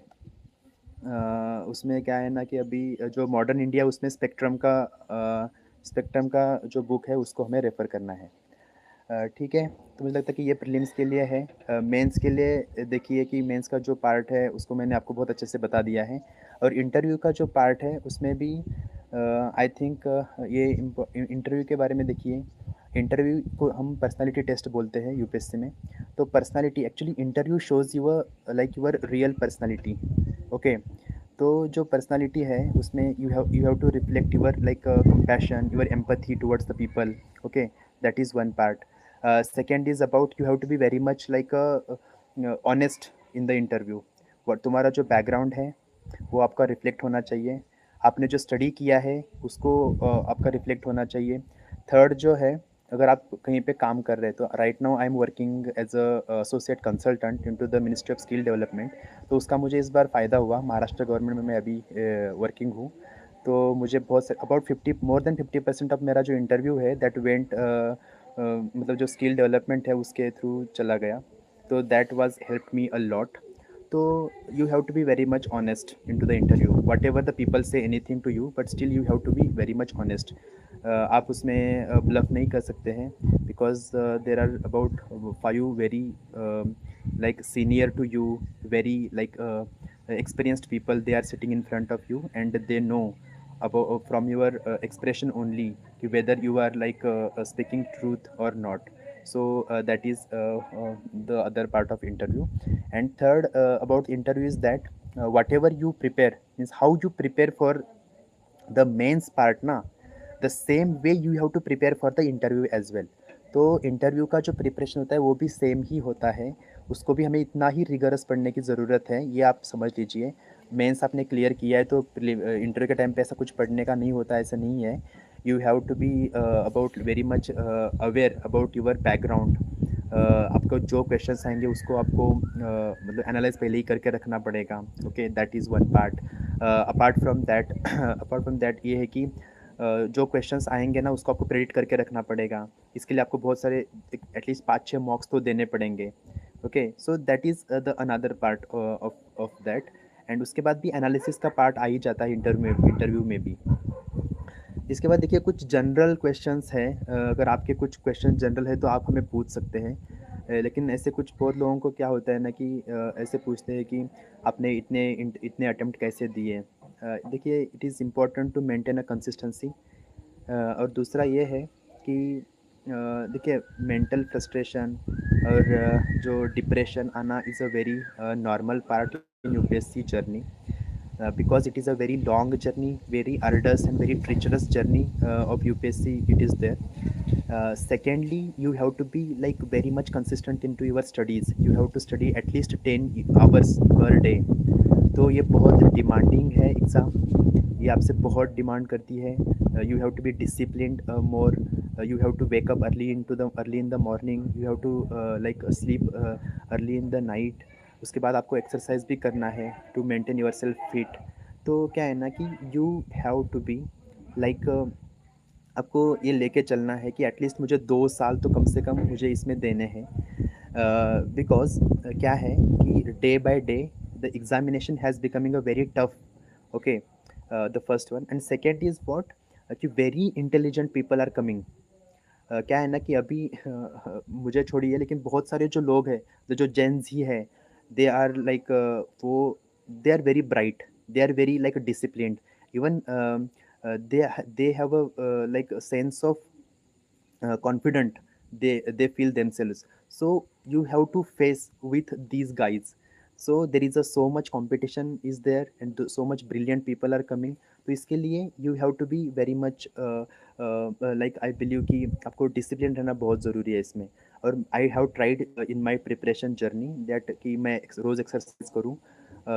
उसमें क्या है ना कि अभी जो मॉडर्न इंडिया उसमें स्पेक्ट्रम का जो बुक है उसको हमें रेफ़र करना है। ठीक है, तो मुझे लगता है कि ये प्रीलिम्स के लिए है। मेंस के लिए देखिए कि मेंस का जो पार्ट है उसको मैंने आपको बहुत अच्छे से बता दिया है। और इंटरव्यू का जो पार्ट है उसमें भी आई थिंक ये इंटरव्यू के बारे में देखिए। इंटरव्यू को हम पर्सनालिटी टेस्ट बोलते हैं यूपीएससी में। तो personality actually interview shows your like your real personality. Okay, तो जो पर्सनालिटी है उसमें you have to reflect your like compassion, your empathy towards the people. Okay, that is one part. Second is about you have to be very much like honest in the interview. और तुम्हारा जो background है वो आपका reflect होना चाहिए, आपने जो स्टडी किया है उसको आपका रिफ्लेक्ट होना चाहिए। थर्ड जो है, अगर आप कहीं पे काम कर रहे हैं तो right now I am working as a associate consultant into the ministry of skill development. तो उसका मुझे इस बार फ़ायदा हुआ, महाराष्ट्र गवर्नमेंट में मैं अभी वर्किंग हूँ। तो मुझे बहुत say about 50 more than 50% of मेरा जो इंटरव्यू है दैट वेंट मतलब जो स्किल डेवलपमेंट है उसके थ्रू चला गया। तो that was help me a lot. तो you have to be very much honest in to the interview, whatever the people say anything to you, but still you have to be very much honest. आप उसमें bluff नहीं कर सकते हैं, because there are about 5 very like senior to you, very like experienced people, they are sitting in front of you and they know about from your expression only whether you are like speaking truth or not. So that is the other part of interview. And third about interview is that whatever you prepare, means how you prepare for the mains part ना, the same way you have to prepare for the interview as well. तो interview का जो preparation होता है वो भी same ही होता है, उसको भी हमें इतना ही रिगरस पढ़ने की ज़रूरत है, ये आप समझ लीजिए। मेंस आपने क्लियर किया है तो इंटरव्यू के टाइम पे ऐसा कुछ पढ़ने का नहीं होता, ऐसा नहीं है। You have to be about very much aware about your background. आपको जो क्वेश्चंस आएंगे उसको आपको मतलब एनालाइज पहले ही करके रखना पड़ेगा। Okay, that is one part. Apart from that apart from that ये है कि जो क्वेश्चंस आएंगे ना उसको आपको प्रेडिक्ट करके रखना पड़ेगा। इसके लिए आपको बहुत सारे एटलीस्ट 5-6 मॉक्स तो देने पड़ेंगे। Okay, so that is the another part of that. And उसके बाद भी एनालिसिस का पार्ट आ ही जाता है इंटरव्यू में भी। इसके बाद देखिए कुछ जनरल क्वेश्चंस हैं, अगर आपके कुछ क्वेश्चन जनरल है तो आप हमें पूछ सकते हैं। लेकिन ऐसे कुछ बहुत लोगों को क्या होता है ना कि ऐसे पूछते हैं कि आपने इतने अटेम्प्ट कैसे दिए। देखिए it is important to maintain a consistency. और दूसरा ये है कि देखिए मेंटल फ्रस्ट्रेशन और जो डिप्रेशन आना is a very normal part in UPSC journey, because it is a very long journey, very arduous and very treacherous journey of UPSC it is there. Secondly, you have to be like very much consistent into your studies. You have to study at least 10 hours per day. तो ये बहुत demanding है exam, ये आपसे बहुत demand करती है। You have to be disciplined more, you have to wake up early in the morning, you have to like sleep early in the night। उसके बाद आपको एक्सरसाइज भी करना है to maintain yourself fit. तो क्या है ना कि you have to be like आपको ये लेके चलना है कि एटलीस्ट मुझे 2 साल तो कम से कम मुझे इसमें देने हैं। बिकॉज क्या है कि day by day the examination has becoming a very tough. Okay, the first one and second is what कि very intelligent people are coming. क्या है ना कि अभी मुझे छोड़िए लेकिन बहुत सारे जो लोग हैं, जो जेन्स ही है, दे आर लाइक वो they are very bright, they are very like disciplined. Even they have a like sense of confident, they feel themselves. So you have to face with these guys. So there is a so much competition is there and so much brilliant people are coming। तो इसके लिए you have to be very much like I believe कि आपको discipline रहना बहुत ज़रूरी है इसमें। और I have tried in my preparation journey that कि मैं रोज़ एक्सरसाइज करूँ।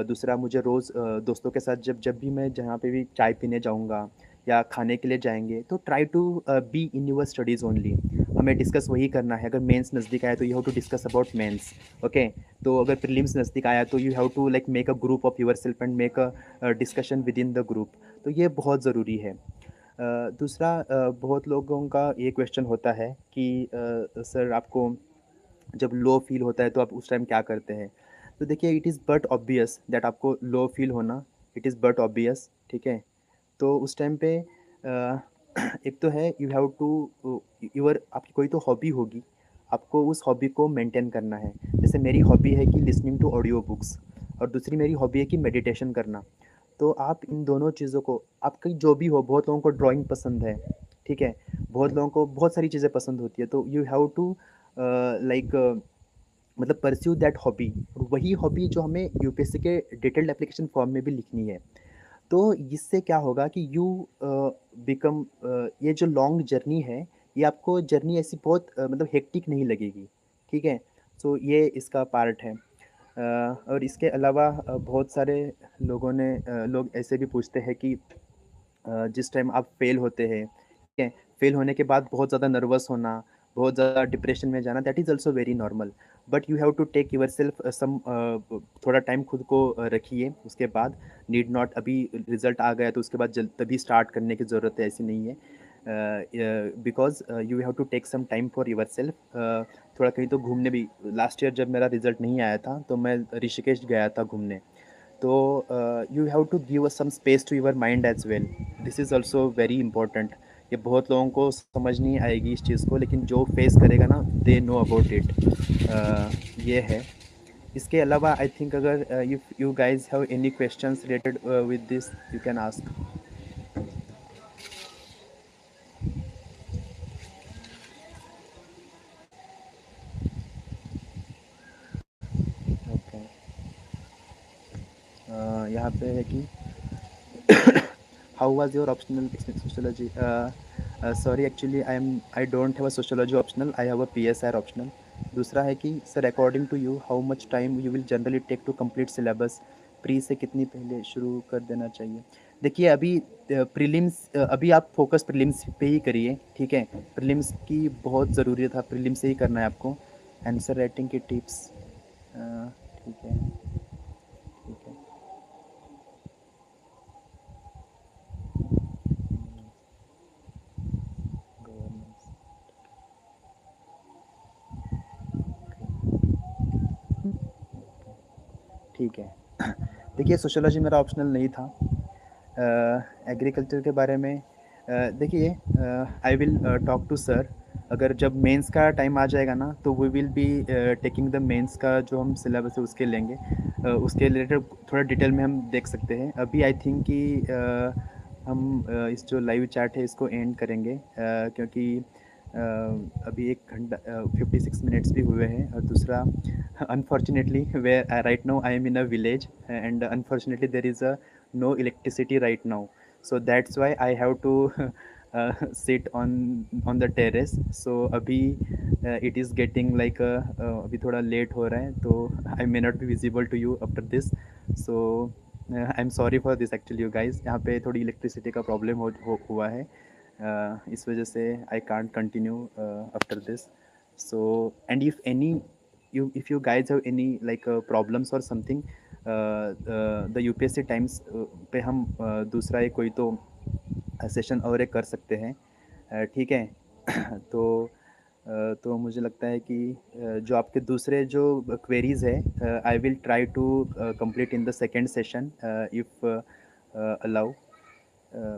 दूसरा मुझे रोज़ दोस्तों के साथ जब जब भी मैं जहाँ पे भी चाय पीने जाऊँगा या खाने के लिए जाएंगे तो try to be in your studies only. हमें डिस्कस वही करना है। अगर मेंस नज़दीक आया तो you have to discuss about mains. Okay, तो अगर प्रीलिम्स नज़दीक आया तो you have to like make a group of yourself and make a discussion within the group. तो ये बहुत ज़रूरी है। दूसरा बहुत लोगों का ये क्वेश्चन होता है कि सर आपको जब लो फील होता है तो आप उस टाइम क्या करते हैं। तो देखिए it is but obvious that आपको लो फील होना, इट इज़ बट ऑब्वियस, ठीक है। तो उस टाइम पे एक तो है यू हैव टू यूर आपकी कोई तो हॉबी होगी, आपको उस हॉबी को मेंटेन करना है। जैसे मेरी हॉबी है कि लिसनिंग टू ऑडियो बुक्स और दूसरी मेरी हॉबी है कि मेडिटेशन करना। तो आप इन दोनों चीज़ों को, आपकी जो भी हो, बहुत लोगों को ड्राइंग पसंद है, ठीक है, बहुत लोगों को बहुत सारी चीज़ें पसंद होती है, तो यू हैव टू लाइक मतलब परस्यू दैट हॉबी। वही हॉबी जो हमें यूपीएससी के डिटेल्ड एप्लीकेशन फॉर्म में भी लिखनी है। तो इससे क्या होगा कि यू बिकम ये जो लॉन्ग जर्नी है, ये आपको जर्नी ऐसी बहुत मतलब हेक्टिक नहीं लगेगी, ठीक है। सो ये इसका पार्ट है। और इसके अलावा बहुत सारे लोग ऐसे भी पूछते हैं कि जिस टाइम आप फेल होते हैं, ठीक है, फेल होने के बाद बहुत ज़्यादा नर्वस होना, बहुत ज़्यादा डिप्रेशन में जाना, that is also very normal. But you have to take yourself some थोड़ा टाइम खुद को रखिए। उसके बाद नीड नॉट अभी रिजल्ट आ गया तो उसके बाद जल्द तभी स्टार्ट करने की ज़रूरत है, ऐसी नहीं है। Because you have to take some time for yourself. थोड़ा कहीं तो घूमने भी, लास्ट ईयर जब मेरा रिजल्ट नहीं आया था तो मैं ऋषिकेश गया था घूमने। तो you have to give some space to your mind as well, this is also very important. ये बहुत लोगों को समझ नहीं आएगी इस चीज़ को, लेकिन जो फेस करेगा ना दे नो अबाउट इट। ये है। इसके अलावा आई थिंक अगर if you guys have any questions related with this you can ask. Okay, कि how was your optional sociology? Sorry, actually I don't have a sociology optional. I have a PSR optional. दूसरा है कि sir according to you how much time you will generally take to complete syllabus, pre से कितनी पहले शुरू कर देना चाहिए? देखिए अभी प्रीलिम्स, अभी आप फोकस प्रीलिम्स पे ही करिए, ठीक है? प्रीलिम्स की बहुत ज़रूरी था, प्रीलिम्स से ही करना है आपको। आंसर राइटिंग की टिप्स, ठीक है, ठीक है। गवर्नेंस, ठीक है। देखिए सोशियोलॉजी मेरा ऑप्शनल नहीं था। एग्रीकल्चर के बारे में देखिए, I will talk to sir. अगर जब मेंस का टाइम आ जाएगा ना तो we will be taking the mains का जो हम सिलेबस है उसके लेंगे। उसके रिलेटेड थोड़ा डिटेल में हम देख सकते हैं। अभी आई थिंक कि हम इस जो लाइव चैट है इसको एंड करेंगे, क्योंकि अभी 1 घंटा 56 मिनट्स भी हुए हैं। और दूसरा, unfortunately where right now I am in a village, and unfortunately there is a no electricity right now, so that's why I have to sit on the terrace. So अभी it is getting like अभी थोड़ा late हो रहा है, तो I may not be visible to you after this. So I'm sorry for this actually you guys, यहाँ पे थोड़ी इलेक्ट्रिसिटी का प्रॉब्लम हुआ है, इस वजह से I can't continue after this. So and if any if you guys have any like problems or something, the UPSC times पे हम दूसरा एक कोई तो सेशन और एक कर सकते हैं, ठीक है? तो तो मुझे लगता है कि जो आपके दूसरे जो क्वेरीज है I will try to complete in the second session if allow.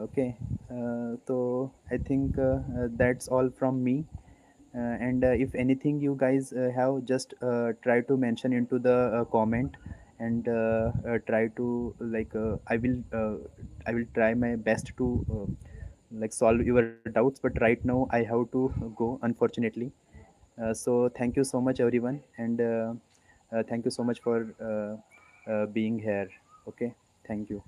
Okay, so I think that's all from me. And if anything you guys have, just try to mention into the comment, and try to like I will try my best to like solve your doubts. But right now I have to go, unfortunately. So thank you so much everyone, and thank you so much for being here. Okay, thank you.